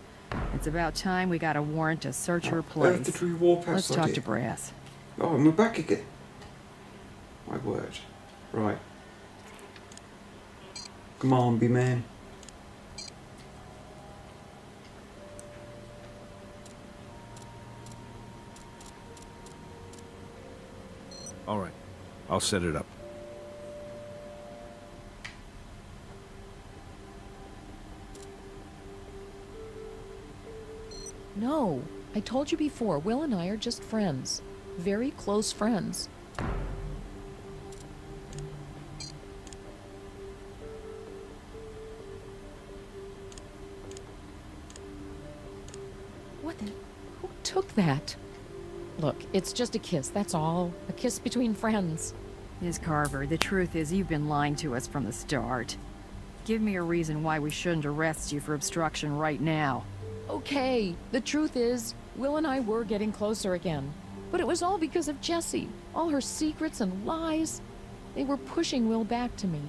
It's about time we got a warrant to search her Where place. did we walk Let's outside talk here? to Brass. Oh, and we're back again. My word. Right. Come on, B-man. All right, I'll set it up. No, I told you before, Will and I are just friends. Very close friends. What the? Who took that? Look, it's just a kiss, that's all. A kiss between friends. Ms. Carver, the truth is you've been lying to us from the start. Give me a reason why we shouldn't arrest you for obstruction right now. Okay, the truth is, Will and I were getting closer again. But it was all because of Jessie. All her secrets and lies. They were pushing Will back to me.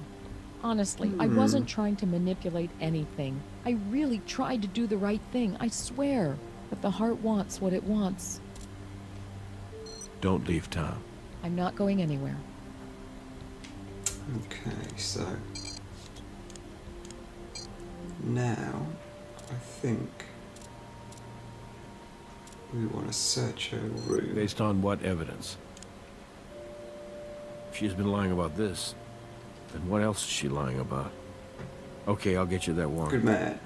Honestly, I wasn't trying to manipulate anything. I really tried to do the right thing, I swear. But the heart wants what it wants. Don't leave town. I'm not going anywhere. Okay, so now I think we want to search her room. Based on what evidence? If she's been lying about this, then what else is she lying about? Okay, I'll get you that warrant. Good man.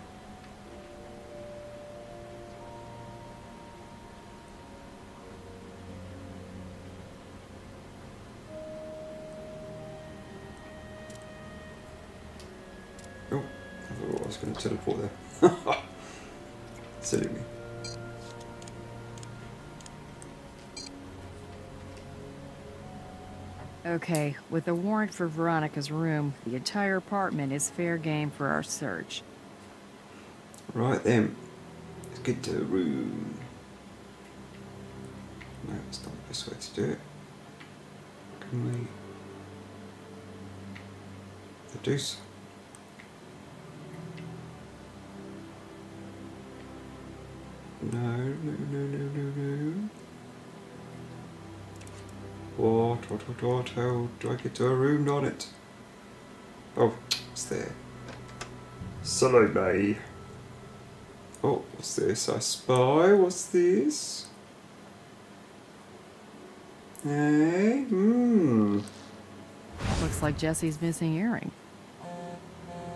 Oh, I thought I was going to teleport there. Silly me. Okay, with a warrant for Veronica's room, the entire apartment is fair game for our search. Right then, let's get to the room. No, that's not the best way to do it. Can we deduce? No. What? How do I get to a room on it? Oh, it's there. Salome. Oh, what's this? I spy. What's this? Hey, Looks like Jesse's missing earring.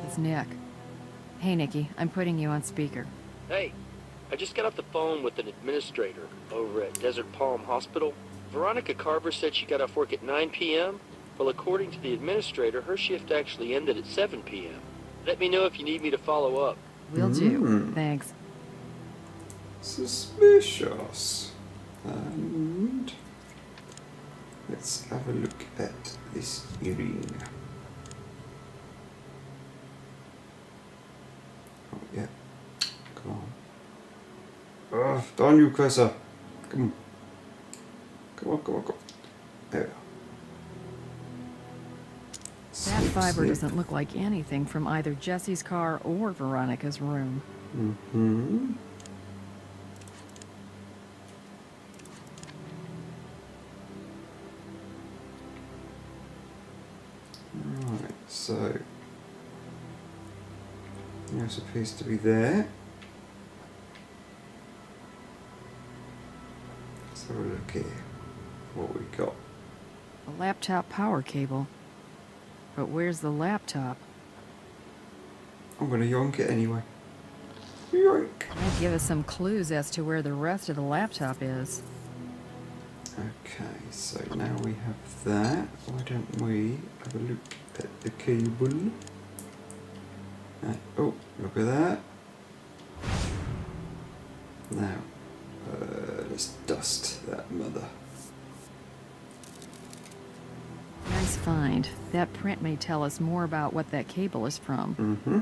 It's Nick. Hey, Nikki, I'm putting you on speaker. Hey, I just got off the phone with an administrator over at Desert Palm Hospital. Veronica Carver said she got off work at 9 p.m. Well, according to the administrator, her shift actually ended at 7 p.m. Let me know if you need me to follow up. Will do. Thanks. Suspicious. And Let's have a look at this earring. Oh, yeah. Come on. Oh, darn you, cursor. Come on. Come on, come on, come on. There we are. That fiber doesn't look like anything from either Jesse's car or Veronica's room. Mm-hmm. Right, so yours appears to be there. Let's have a look here. What we got? A laptop power cable. But where's the laptop? I'm gonna yonk it anyway. Yoink! Might give us some clues as to where the rest of the laptop is. Okay, so now we have that. Why don't we have a look at the cable? Oh, look at that. Now, let's dust that mother. Nice find. That print may tell us more about what that cable is from. Mm-hmm.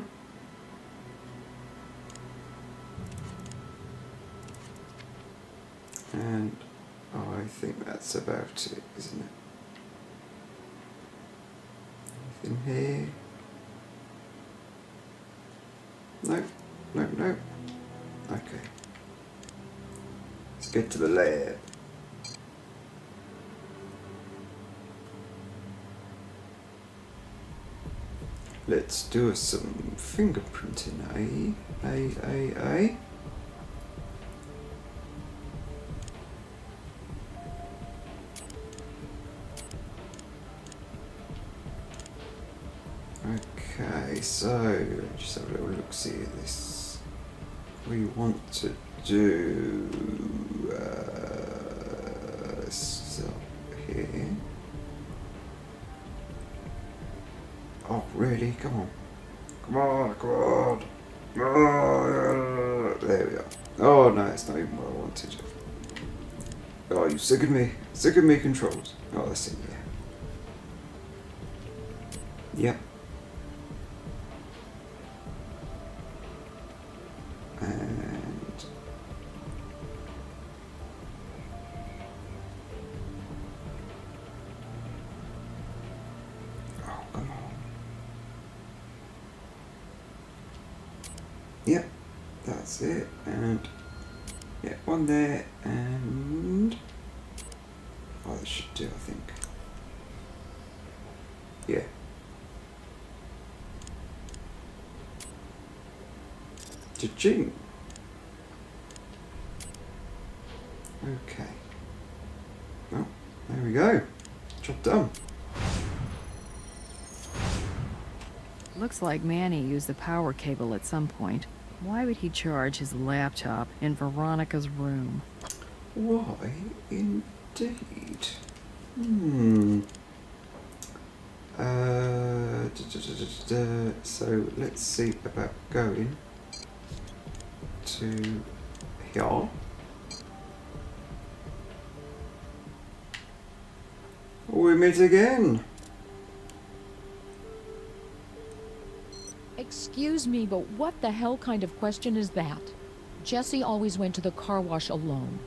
And I think that's about it, isn't it? Anything here? No, no, no. Okay. Let's get to the lab. Let's do some fingerprinting, eh? Okay, so just have a little look see at this. We want to do so here. Oh really? Come on. Come on, come on. Oh, there we are. Oh no, it's not even what I wanted. Oh, you sick of me? Sick of me controls. Oh, that's it, yeah. Yep. And oh, come on. Yep, that's it. And yeah, one there, and oh, that should do, I think. Yeah. Cha-ching. Okay. Well, there we go. Job done. Looks like Manny used the power cable at some point. Why would he charge his laptop in Veronica's room? Why, indeed? So let's see about going to here. We meet again. Excuse me, but what the hell kind of question is that? Jesse always went to the car wash alone.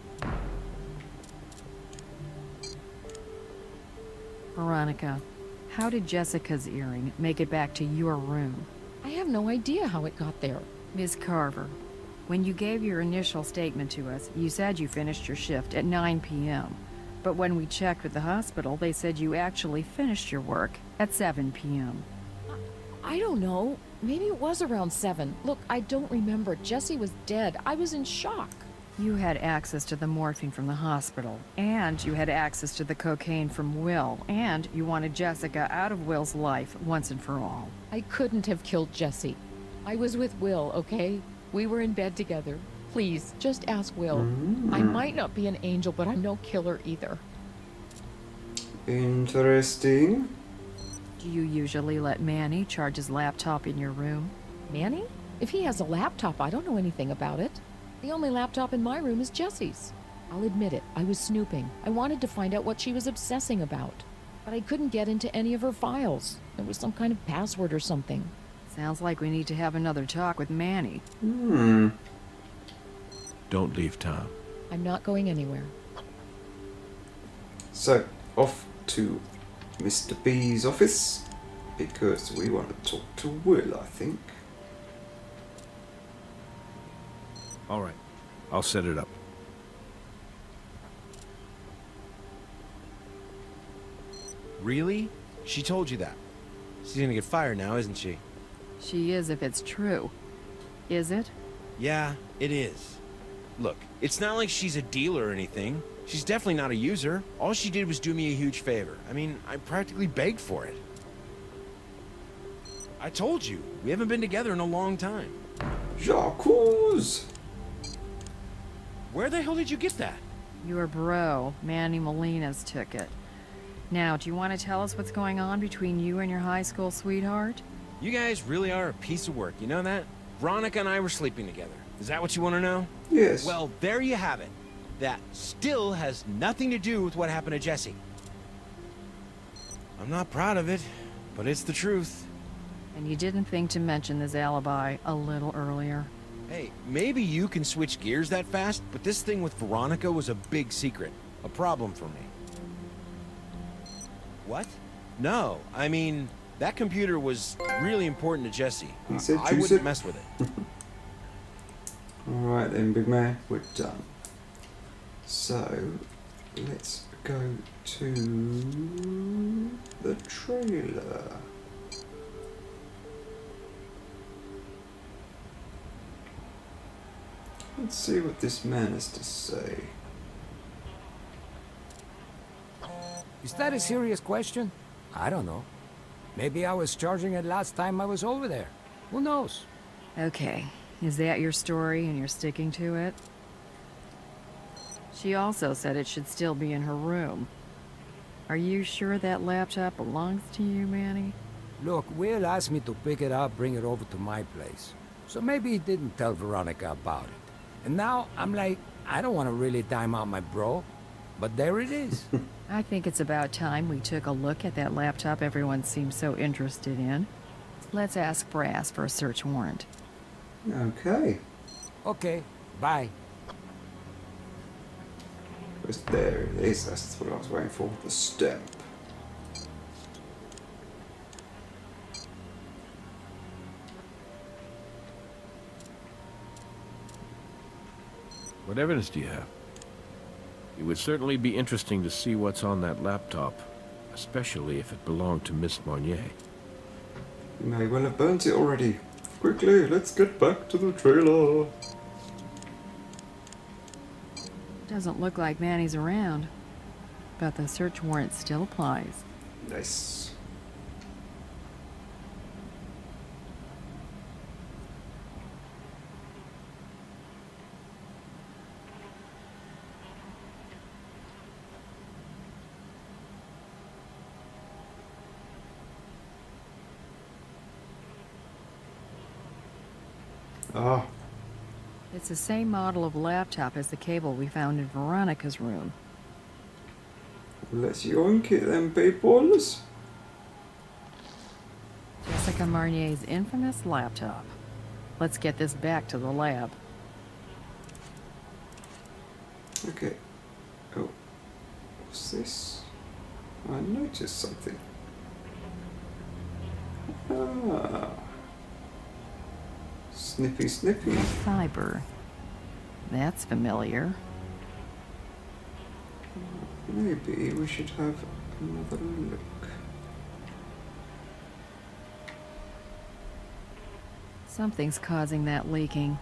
Veronica, how did Jessica's earring make it back to your room? I have no idea how it got there. Ms. Carver, when you gave your initial statement to us, you said you finished your shift at 9 p.m. But when we checked with the hospital, they said you actually finished your work at 7 p.m. I don't know. Maybe it was around 7. Look, I don't remember. Jesse was dead. I was in shock. You had access to the morphine from the hospital, and you had access to the cocaine from Will, and you wanted Jessica out of Will's life once and for all. I couldn't have killed Jesse. I was with Will, okay? We were in bed together. Please, just ask Will. I might not be an angel, but I'm no killer either. Interesting. Do you usually let Manny charge his laptop in your room? Manny? If he has a laptop, I don't know anything about it. The only laptop in my room is Jesse's. I'll admit it, I was snooping. I wanted to find out what she was obsessing about. But I couldn't get into any of her files. There was some kind of password or something. Sounds like we need to have another talk with Manny. Don't leave town. I'm not going anywhere. So, off to Mr. B's office, because we want to talk to Will, I think. All right. I'll set it up. Really? She told you that? She's gonna get fired now, isn't she? She is if it's true. Is it? Yeah, it is. Look, it's not like she's a dealer or anything. She's definitely not a user. All she did was do me a huge favor. I mean, I practically begged for it. I told you, we haven't been together in a long time. Jacques! Where the hell did you get that? Your bro, Manny Molina's took it. Now, do you want to tell us what's going on between you and your high school sweetheart? You guys really are a piece of work, you know that? Veronica and I were sleeping together. Is that what you want to know? Yes. Well, there you have it. That still has nothing to do with what happened to Jesse. I'm not proud of it, but it's the truth. And you didn't think to mention this alibi a little earlier? Hey, maybe you can switch gears that fast, but this thing with Veronica was a big secret. A problem for me. What? No, I mean, that computer was really important to Jesse. He said I wouldn't mess with it. Alright then, big man, we're done. So, let's go to the trailer. Let's see what this man has to say. Is that a serious question? I don't know. Maybe I was charging it last time I was over there. Who knows? Okay, is that your story and you're sticking to it? She also said it should still be in her room. Are you sure that laptop belongs to you, Manny? Look, Will asked me to pick it up, bring it over to my place. So maybe he didn't tell Veronica about it. And now I'm like, I don't want to really dime out my bro, but there it is. I think it's about time we took a look at that laptop everyone seems so interested in. Let's ask Brass for a search warrant. Okay. Okay, bye. There it is, that's what I was waiting for, the stamp. What evidence do you have? It would certainly be interesting to see what's on that laptop, especially if it belonged to Miss Marnier. You may well have burnt it already. Quickly, let's get back to the trailer. Doesn't look like Manny's around, but the search warrant still applies. Nice. Ah. It's the same model of laptop as the cable we found in Veronica's room. Let's yoink it then, peoples. Jessica Marnier's infamous laptop. Let's get this back to the lab. Okay. Oh. What's this? I noticed something. Ah. Snippy, snippy. Fiber. That's familiar. Maybe we should have another look. Something's causing that leaking.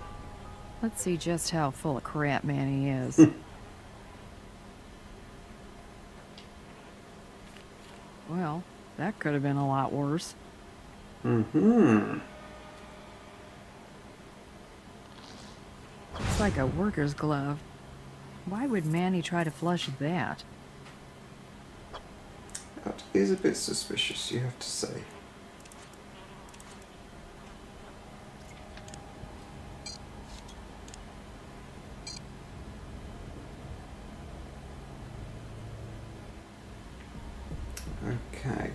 Let's see just how full of crap Manny is. Well, that could have been a lot worse. Mm-hmm. It's like a worker's glove. Why would Manny try to flush that? That is a bit suspicious, you have to say.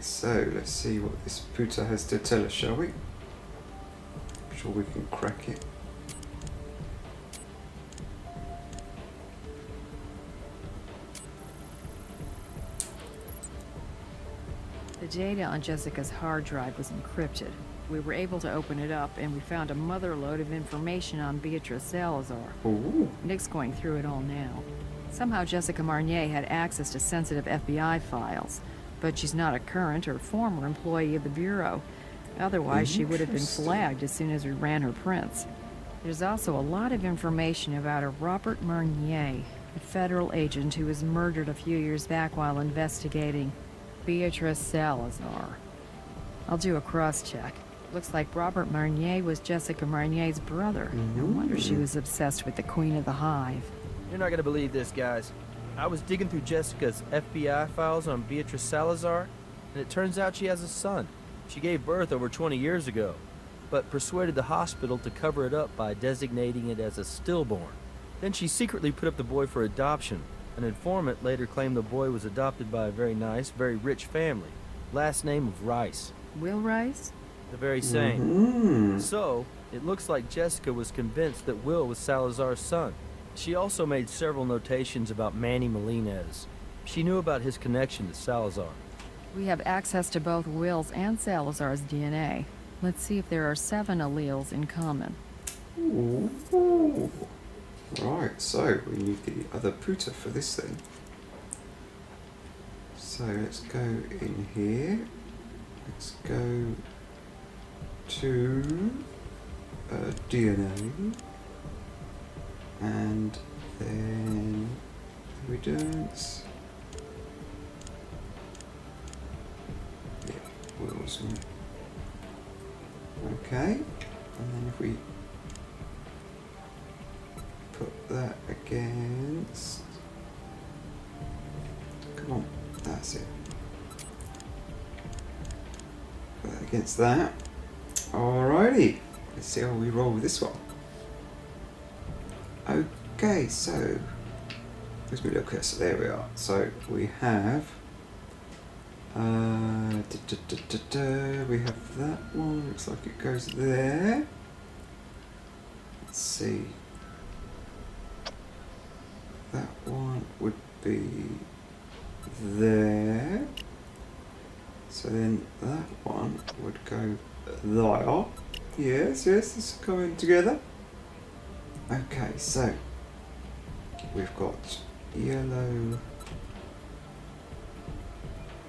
so let's see what this puta has to tell us, shall we? I'm sure we can crack it. The data on Jessica's hard drive was encrypted. We were able to open it up, and we found a motherlode of information on Beatrice Salazar. Ooh. Nick's going through it all now. Somehow Jessica Marnier had access to sensitive FBI files, but she's not a current or former employee of the Bureau. Otherwise, she would have been flagged as soon as we ran her prints. There's also a lot of information about a Robert Marnier, a federal agent who was murdered a few years back while investigating Beatrice Salazar. I'll do a cross-check. Looks like Robert Marnier was Jessica Marnier's brother. No wonder she was obsessed with the Queen of the Hive. You're not gonna believe this, guys. I was digging through Jessica's FBI files on Beatrice Salazar, and it turns out she has a son. She gave birth over 20 years ago, but persuaded the hospital to cover it up by designating it as a stillborn. Then she secretly put up the boy for adoption. An informant later claimed the boy was adopted by a very nice, very rich family. Last name of Rhys. Will Rhys? The very same. So, it looks like Jessica was convinced that Will was Salazar's son. She also made several notations about Manny Molina's. She knew about his connection to Salazar. We have access to both Will's and Salazar's DNA. Let's see if there are 7 alleles in common. Ooh. Right, so we need the other puta for this then. So let's go in here. Let's go to DNA. And then evidence. Yeah, Will's in it. Okay, and then if we put that against, come on, that's it. Put that against that. Alrighty, let's see how we roll with this one. Okay, so where's my little cursor? There we are. So we have we have that one. Looks like it goes there. Let's see. That one would be there. So then that one would go there. Yes, this is coming together. Okay, so we've got yellow,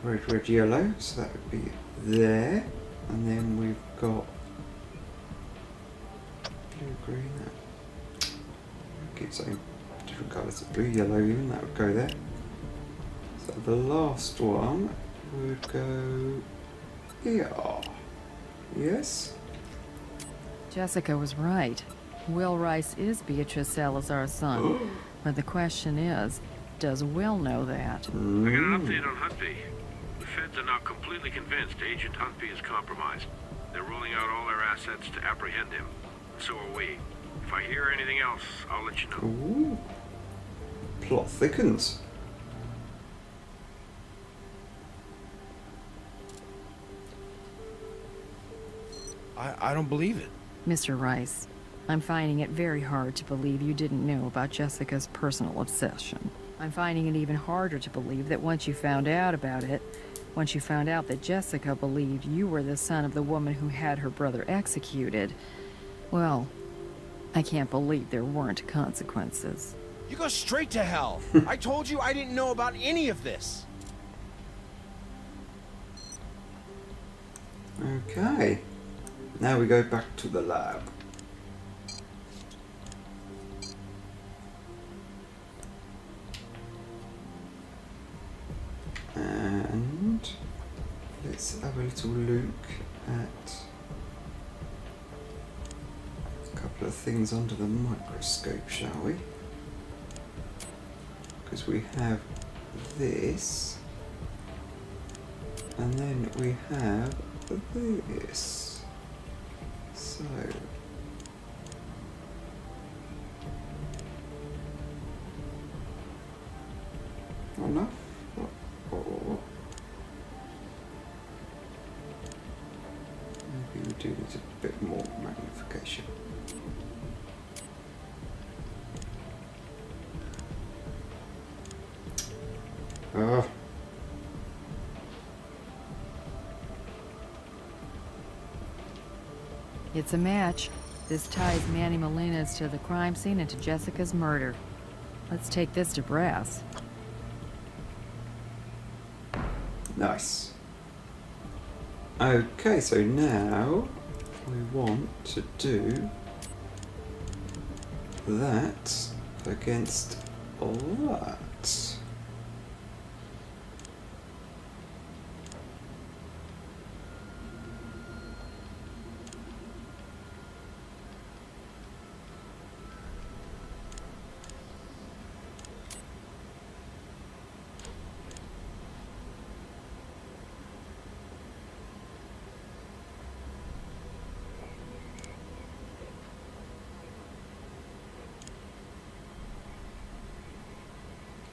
red, yellow, so that would be there, and then we've got blue, green, that keeps saying different colours of blue, yellow even, that would go there. So the last one would go here. Yes? Jessica was right. Will Rhys is Beatrice Salazar's son. But the question is, does Will know that? I got an update on Huntby. The feds are now completely convinced Agent Huntby is compromised. They're rolling out all their assets to apprehend him. So are we. If I hear anything else, I'll let you know. Ooh. Plot thickens. I don't believe it. Mr. Rhys, I'm finding it very hard to believe you didn't know about Jessica's personal obsession. I'm finding it even harder to believe that once you found out about it, once you found out that Jessica believed you were the son of the woman who had her brother executed, well, I can't believe there weren't consequences. You go straight to hell. I told you I didn't know about any of this. Okay. Now we go back to the lab. And let's have a little look at a couple of things under the microscope, shall we? Because we have this, and then we have this. So enough. It's a match. This ties Manny Molina's to the crime scene and to Jessica's murder. Let's take this to brass. Nice. Okay, so now we want to do that against that.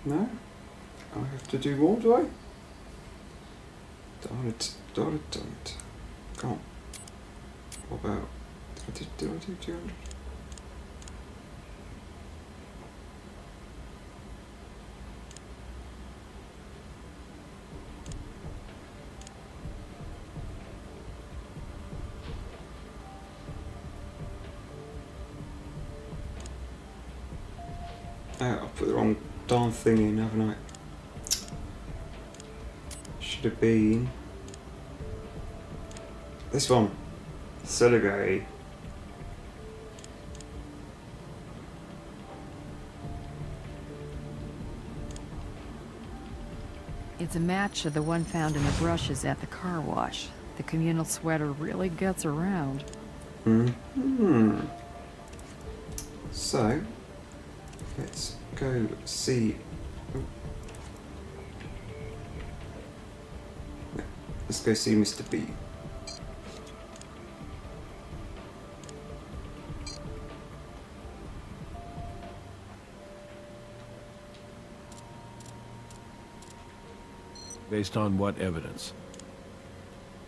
No? I have to do more, do I? Darn it. Come on. What about... Did I do 200? I put the wrong darn thing in, haven't I? Should have been this one. Celigay. It's a match to the one found in the brushes at the car wash. The communal sweater really gets around. So, let's go see. Let's go see Mr. B. Based on what evidence?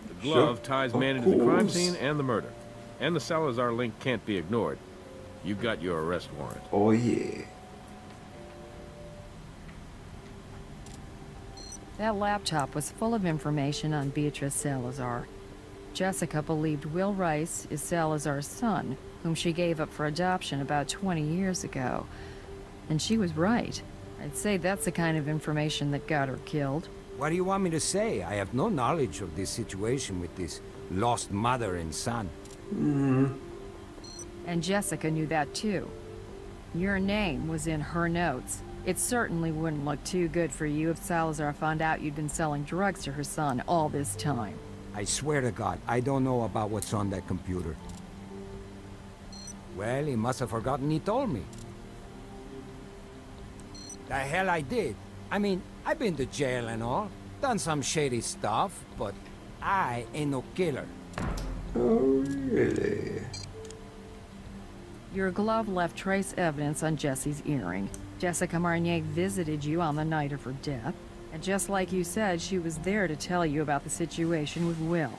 The glove ties Manny to the crime scene and the murder. And the Salazar link can't be ignored. You got your arrest warrant. Oh yeah. That laptop was full of information on Beatrice Salazar. Jessica believed Will Rhys is Salazar's son, whom she gave up for adoption about 20 years ago. And she was right. I'd say that's the kind of information that got her killed. What do you want me to say? I have no knowledge of this situation with this lost mother and son. And Jessica knew that too. Your name was in her notes. It certainly wouldn't look too good for you if Salazar found out you'd been selling drugs to her son all this time. I swear to God, I don't know about what's on that computer. Well, he must have forgotten he told me. The hell I did. I mean, I've been to jail and all, done some shady stuff, but I ain't no killer. Oh, really? Your glove left trace evidence on Jesse's earring. Jessica Marnier visited you on the night of her death, and just like you said, she was there to tell you about the situation with Will.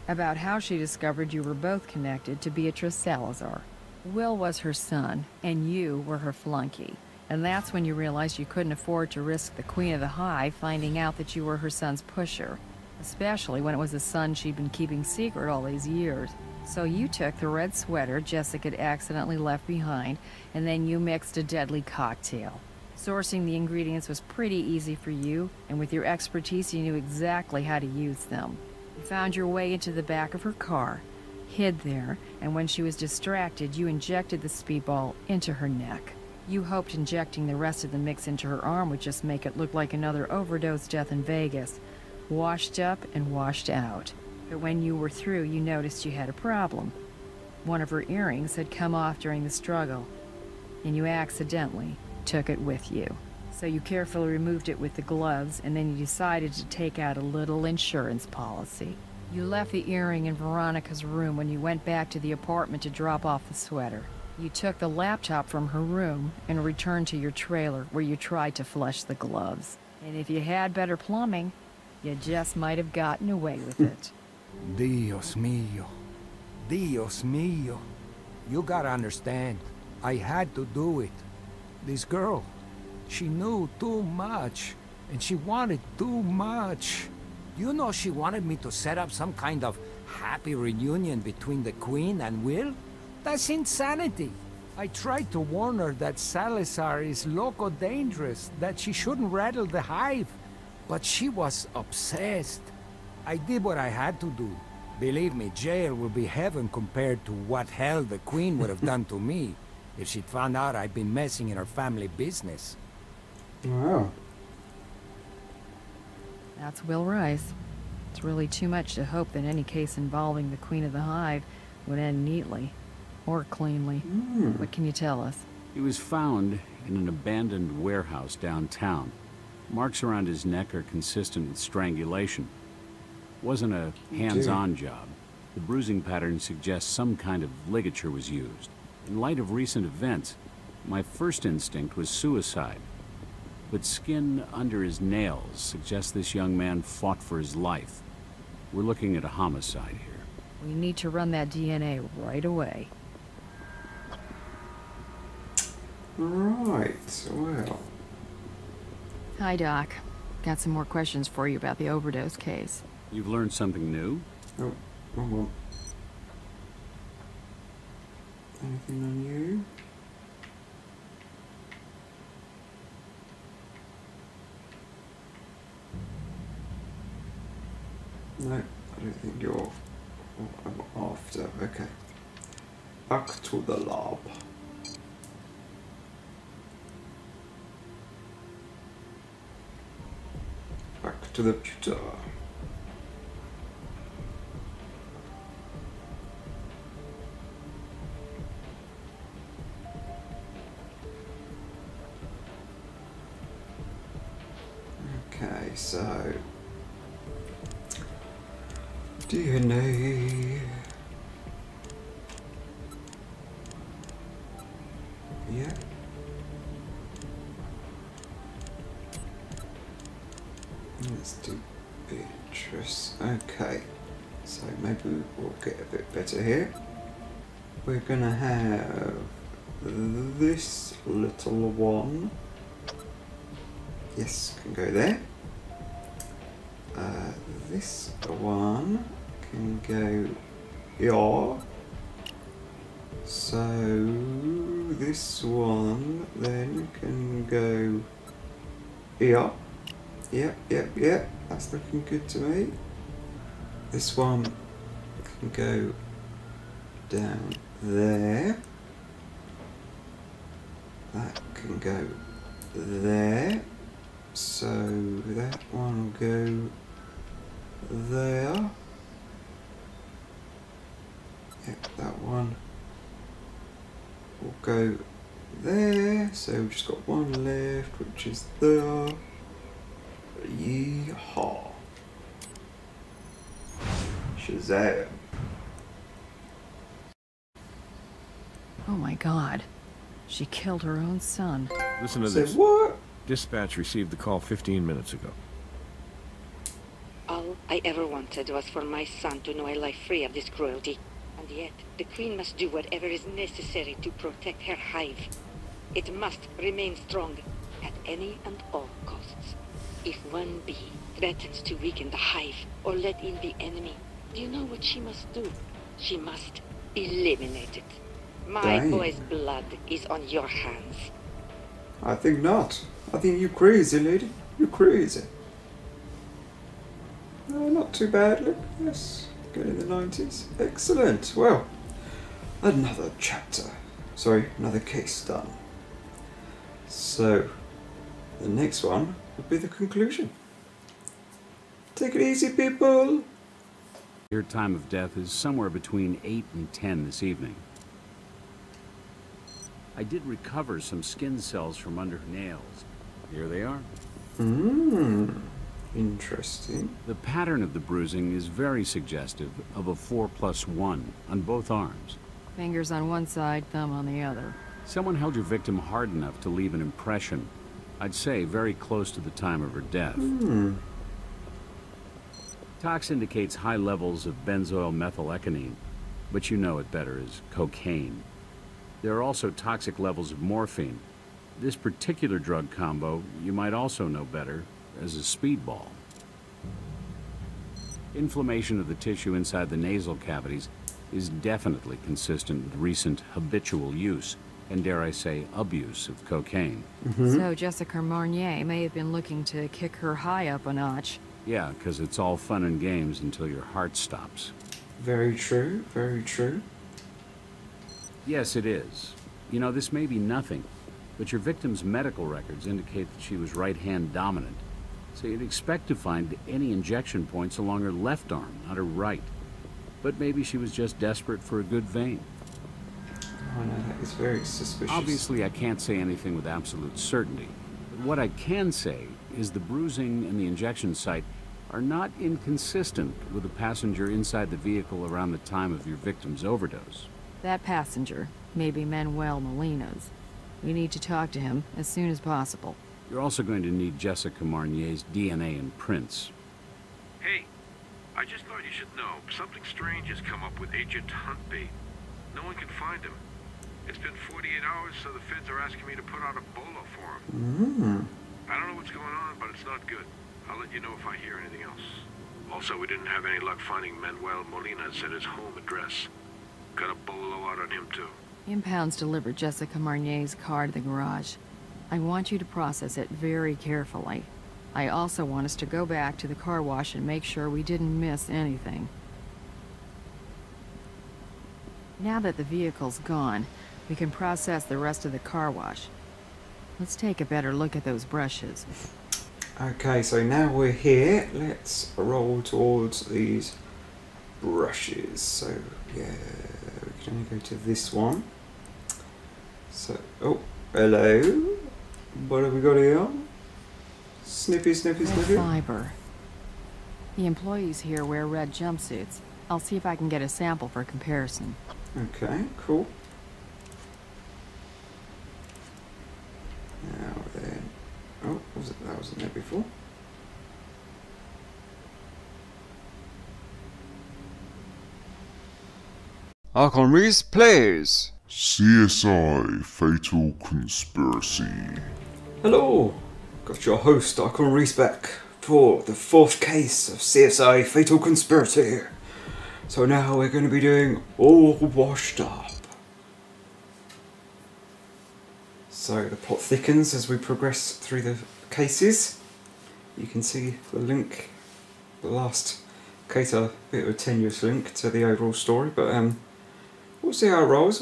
About how she discovered you were both connected to Beatrice Salazar. Will was her son, and you were her flunky. And that's when you realized you couldn't afford to risk the Queen of the High finding out that you were her son's pusher. Especially when it was a son she'd been keeping secret all these years. So you took the red sweater Jessica had accidentally left behind, and then you mixed a deadly cocktail. Sourcing the ingredients was pretty easy for you, and with your expertise you knew exactly how to use them. You found your way into the back of her car, hid there, and when she was distracted, you injected the speedball into her neck. You hoped injecting the rest of the mix into her arm would just make it look like another overdose death in Vegas. Washed up and washed out. But when you were through, you noticed you had a problem. One of her earrings had come off during the struggle, and you accidentally took it with you. So you carefully removed it with the gloves, and then you decided to take out a little insurance policy. You left the earring in Veronica's room when you went back to the apartment to drop off the sweater. You took the laptop from her room and returned to your trailer where you tried to flush the gloves. And if you had better plumbing, you just might have gotten away with it. Dios mío. Dios mío. You gotta understand, I had to do it. This girl, she knew too much, and she wanted too much. You know she wanted me to set up some kind of happy reunion between the Queen and Will? That's insanity. I tried to warn her that Salazar is loco dangerous, that she shouldn't rattle the hive, but she was obsessed. I did what I had to do. Believe me, jail will be heaven compared to what hell the Queen would have done to me if she'd found out I'd been messing in her family business. Wow. That's Will Rhys. It's really too much to hope that any case involving the Queen of the Hive would end neatly. Or cleanly. What can you tell us? He was found in an abandoned warehouse downtown. Marks around his neck are consistent with strangulation. Wasn't a hands-on job. The bruising pattern suggests some kind of ligature was used. In light of recent events, my first instinct was suicide. But skin under his nails suggests this young man fought for his life. We're looking at a homicide here. We need to run that DNA right away. Right, well. Hi, Doc. Got some more questions for you about the overdose case. You've learned something new? Oh, wrong one. Anything on you? No, I don't think you're what I'm after. Okay. Back to the lab. Back to the computer. Okay, so DNA. Yeah. Let's do Beatrice. Okay, so maybe we'll get a bit better here. We're gonna have this little one. Yes, can go there. This one can go here. So this one then can go here. Yep. That's looking good to me. This one can go down there. That can go there. So that one will go there. Yep, that one will go there. So we've just got one left, which is there. Yeehaw. Shazam. Oh my God. She killed her own son. Listen to Say this. what? Dispatch received the call 15 minutes ago. All I ever wanted was for my son to know a life free of this cruelty. And yet, the Queen must do whatever is necessary to protect her hive. It must remain strong at any and all costs. If one bee threatens to weaken the hive or let in the enemy, do you know what she must do? She must eliminate it. My Dang. boy's blood is on your hands. I think not. I think you're crazy, lady. You're crazy. No, not too badly. Yes, good in the 90s. Excellent. Well, another chapter. Sorry, another case done. So, the next one will be the conclusion. Take it easy, people. Your time of death is somewhere between 8 and 10 this evening. I did recover some skin cells from under her nails. Here they are. Interesting. The pattern of the bruising is very suggestive of a 4+1 on both arms. Fingers on one side, thumb on the other. Someone held your victim hard enough to leave an impression. I'd say very close to the time of her death. Tox indicates high levels of benzoyl methyl-hkkane, but you know it better as cocaine. There are also toxic levels of morphine. This particular drug combo you might also know better as a speedball. Inflammation of the tissue inside the nasal cavities is definitely consistent with recent habitual use, and dare I say, abuse of cocaine. So Jessica Marnier may have been looking to kick her high up a notch. Yeah, because it's all fun and games until your heart stops. Very true, very true. Yes, it is. You know, this may be nothing, but your victim's medical records indicate that she was right-hand dominant. So you'd expect to find any injection points along her left arm, not her right. But maybe she was just desperate for a good vein. Oh no, that is very suspicious. Obviously, I can't say anything with absolute certainty. But what I can say is the bruising and the injection site are not inconsistent with the passenger inside the vehicle around the time of your victim's overdose. That passenger may be Manuel Molina's. We need to talk to him as soon as possible. You're also going to need Jessica Marnier's DNA and prints. Hey, I just thought you should know. Something strange has come up with Agent Huntby. No one can find him. It's been 48 hours, so the feds are asking me to put out a bolo for him. I don't know what's going on, but it's not good. I'll let you know if I hear anything else. Also, we didn't have any luck finding Manuel Molina's at his home address. Got a bolo out on him, too. Impounds delivered Jessica Marnier's car to the garage. I want you to process it very carefully. I also want us to go back to the car wash and make sure we didn't miss anything. Now that the vehicle's gone, we can process the rest of the car wash. Let's take a better look at those brushes. Okay, so now we're here. Let's roll towards these brushes. So, yeah, we can only go to this one. So, oh, hello. What have we got here? Snippy, snippy, snippy. Fiber. The employees here wear red jumpsuits. I'll see if I can get a sample for comparison. Okay, cool. Now then, oh, that wasn't there before. Arkon Rhys plays CSI Fatal Conspiracy. Hello, got your host Arkon Rhys back for the 4th case of CSI Fatal Conspiracy. So now we're going to be doing All Washed Up. So the plot thickens as we progress through the cases. You can see the link, the last case, a bit of a tenuous link to the overall story, but we'll see how it rolls,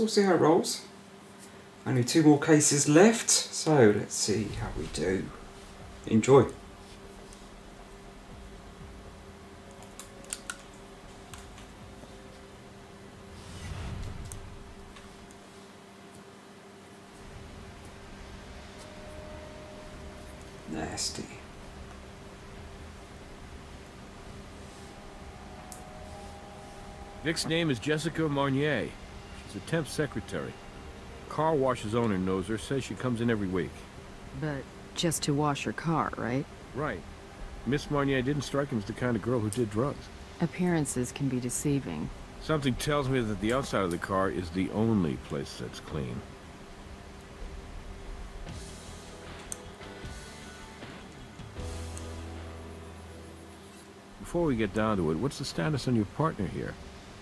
Only 2 more cases left, so let's see how we do. Enjoy. Nasty. Vic's name is Jessica Marnier. She's a temp secretary. Car wash's owner knows her, says she comes in every week. But just to wash her car, right? Right. Miss Marnier didn't strike him as the kind of girl who did drugs. Appearances can be deceiving. Something tells me that the outside of the car is the only place that's clean. Before we get down to it, what's the status on your partner here?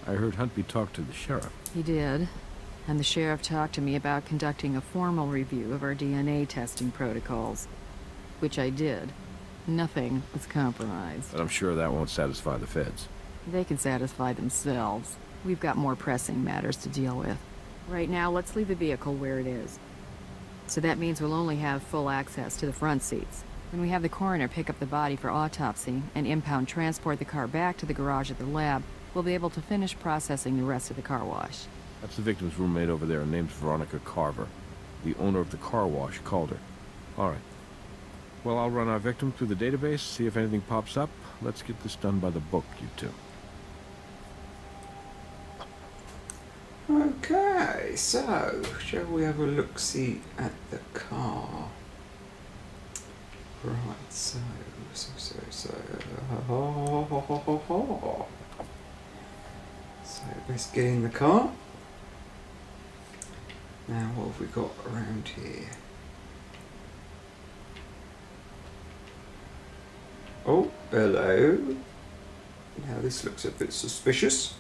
I heard Huntby talk to the sheriff. He did. And the sheriff talked to me about conducting a formal review of our DNA testing protocols. Which I did. Nothing was compromised. But I'm sure that won't satisfy the feds. They can satisfy themselves. We've got more pressing matters to deal with. Right now, let's leave the vehicle where it is. So that means we'll only have full access to the front seats. When we have the coroner pick up the body for autopsy and impound transport the car back to the garage at the lab, we'll be able to finish processing the rest of the car wash. That's the victim's roommate over there. Her name's Veronica Carver. The owner of the car wash called her. All right. Well, I'll run our victim through the database, see if anything pops up. Let's get this done by the book, you two. Okay, so shall we have a look-see at the car? Right, so let's get in the car. Now what have we got around here? Oh, hello. Now this looks a bit suspicious.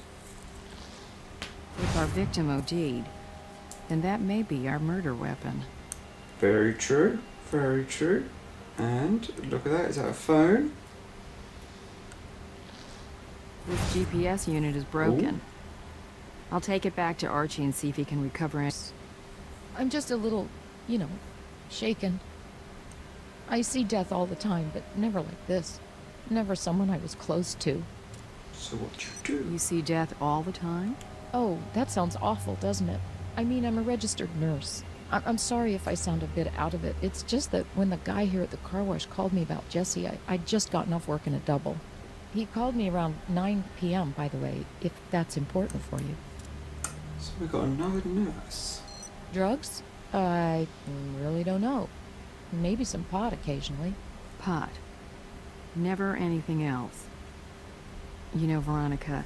If our victim OD'd, then that may be our murder weapon. Very true, very true. And look at that, is that a phone? This GPS unit is broken. Ooh. I'll take it back to Archie and see if he can recover it. I'm just a little, you know, shaken. I see death all the time, but never like this. Never someone I was close to. So what you do? You see death all the time? Oh, that sounds awful, doesn't it? I mean, I'm a registered nurse. I'm sorry if I sound a bit out of it. It's just that when the guy here at the car wash called me about Jesse, I'd just gotten off working a double. He called me around 9 p.m., by the way, if that's important for you. So we got another nurse. Drugs? I really don't know. Maybe some pot occasionally. Pot. Never anything else. You know, Veronica,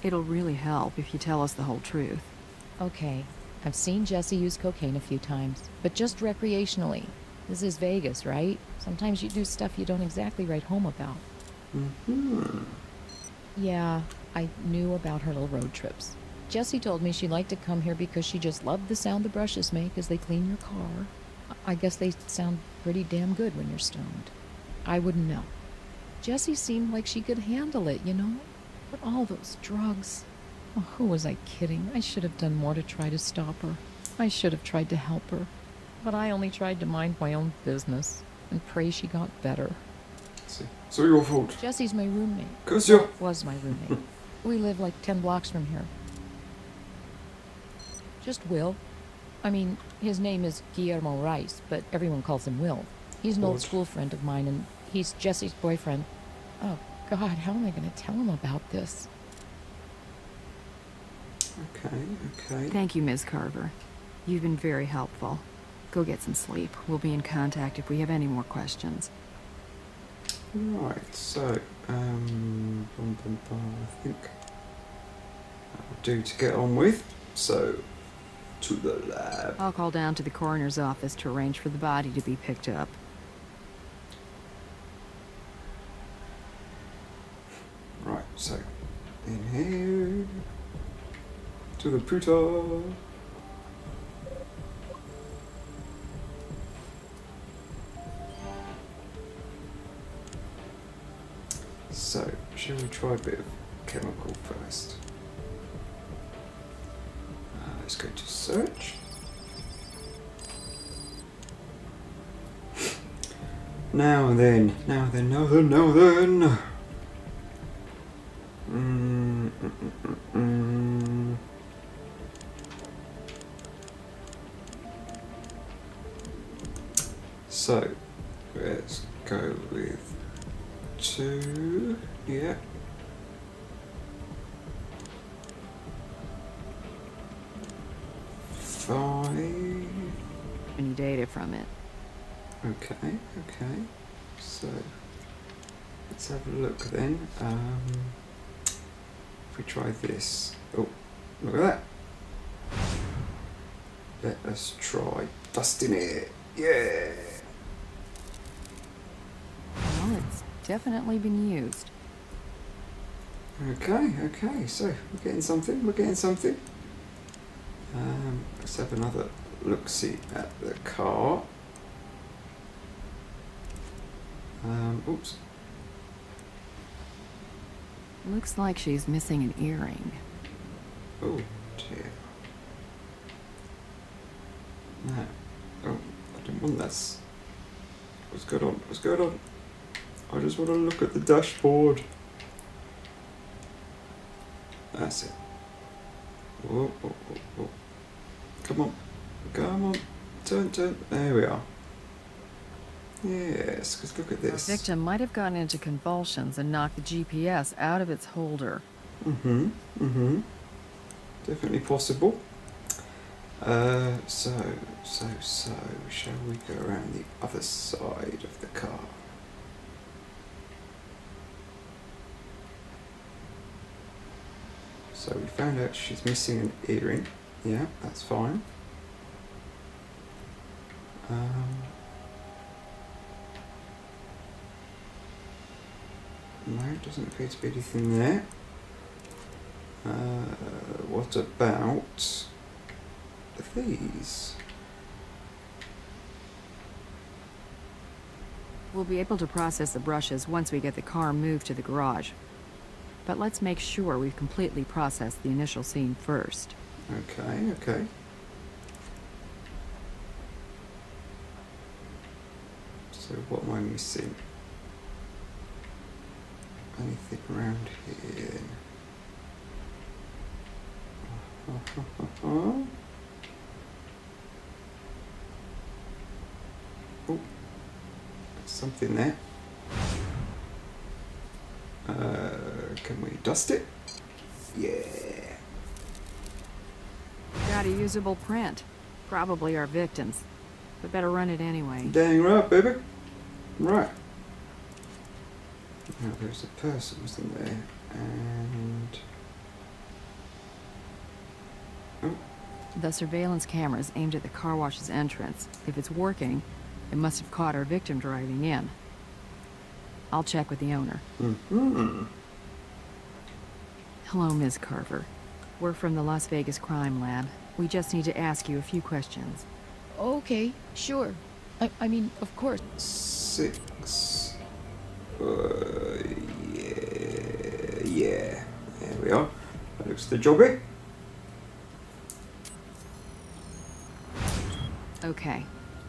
it'll really help if you tell us the whole truth. Okay, I've seen Jesse use cocaine a few times, but just recreationally. This is Vegas, right? Sometimes you do stuff you don't exactly write home about. Mm-hmm. Yeah, I knew about her little road trips. Jesse told me she liked to come here because she just loved the sound the brushes make as they clean your car. I guess they sound pretty damn good when you're stoned. I wouldn't know. Jessie seemed like she could handle it, you know? But all those drugs... Oh, who was I kidding? I should have done more to try to stop her. I should have tried to help her. But I only tried to mind my own business and pray she got better. See. So your fault. Jesse's my roommate. Cause you Was my roommate. We live like 10 blocks from here. Just Will. I mean, his name is Guillermo Rhys, but everyone calls him Will. He's an old school friend of mine, and he's Jesse's boyfriend. Oh, God, how am I going to tell him about this? Okay, okay. Thank you, Ms. Carver. You've been very helpful. Go get some sleep. We'll be in contact if we have any more questions. Right, so, I think that'll do to get on with. So, to the lab. I'll call down to the coroner's office to arrange for the body to be picked up. Right, so, in here, to the puta. So, shall we try a bit of chemical first? Let's go to search. Now then. So, let's go with 2, yeah. Any data from it? Okay, okay. So, let's have a look then. If we try this. Oh, look at that. Let us try dusting it. Yeah! Well, it's definitely been used. Okay, okay. So, we're getting something. Let's have another look-see at the car. Oops. Looks like she's missing an earring. Oh dear. No. Oh, I didn't want this. What's going on? I just want to look at the dashboard. That's it. Whoa. Come on. Turn. There we are. Yes, because look at this. The victim might have gotten into convulsions and knocked the GPS out of its holder. Definitely possible. So, shall we go around the other side of the car? So we found out she's missing an earring. Yeah, that's fine. No, doesn't appear to be anything there. What about these? We'll be able to process the brushes once we get the car moved to the garage. But let's make sure we've completely processed the initial scene first. Okay, okay. So what am I missing? Anything around here? Oh, something there. Can we dust it? Yeah. Got a usable print. Probably our victims. But better run it anyway. Dang right, baby. Right. Now there's a person, wasn't there? And... oh. The surveillance camera's aimed at the car wash's entrance. If it's working, it must have caught our victim driving in. I'll check with the owner. Mm-hmm. Hello, Ms. Carver. We're from the Las Vegas Crime Lab. We just need to ask you a few questions. Okay, sure. I mean, of course. 6. Yeah. There we are. That looks the jobby. Okay.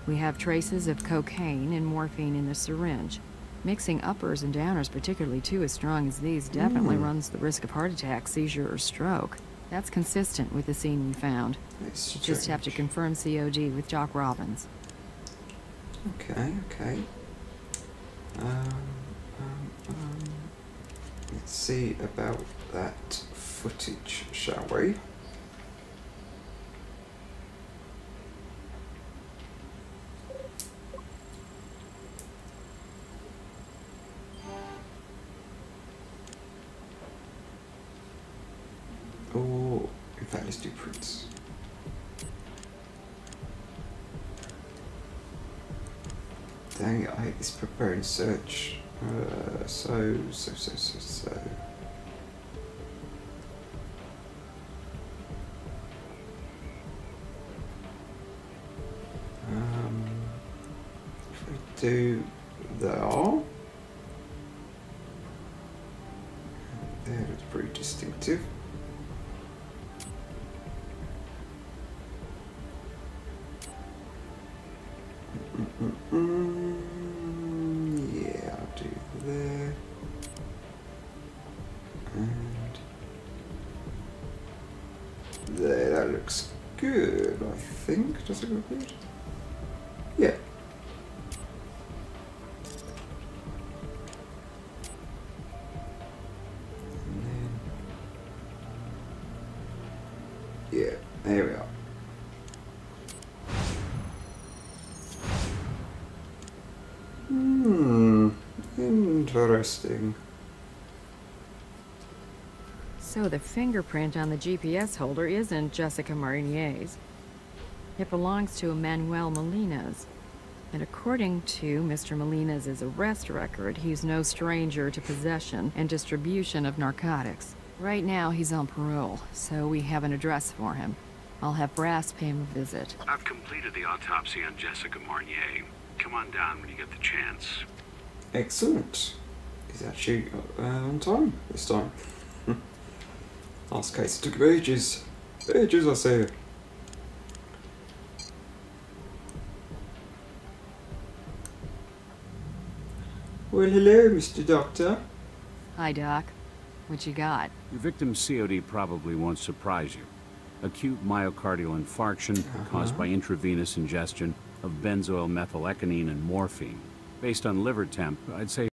We have traces of cocaine and morphine in the syringe. Mixing uppers and downers, particularly two as strong as these, definitely runs the risk of heart attack, seizure, or stroke. That's consistent with the scene we found. You just have to confirm COD with Doc Robbins. Okay, okay. Let's see about that footage, shall we? Oh, in fact, let's do prints. Dang it, I hate this prepare and search. So. If we do there, it's pretty distinctive. Yeah, I'll do there. And there, that looks good, I think. Does it look good? Yeah. And then, yeah, there we are. Interesting. So the fingerprint on the GPS holder isn't Jessica Marnier's. It belongs to Manuel Molina's. And according to Mr. Molina's arrest record, he's no stranger to possession and distribution of narcotics. Right now, he's on parole, so we have an address for him. I'll have Brass pay him a visit. I've completed the autopsy on Jessica Marnier. Come on down when you get the chance. Excellent. He's actually on time this time. Last case took him ages. Ages, I say. Well, hello, Mr. Doctor. Hi, Doc. What you got? Your victim's COD probably won't surprise you. Acute myocardial infarction caused by intravenous ingestion of benzoyl methyl hkkane and morphine. Based on liver temp, I'd say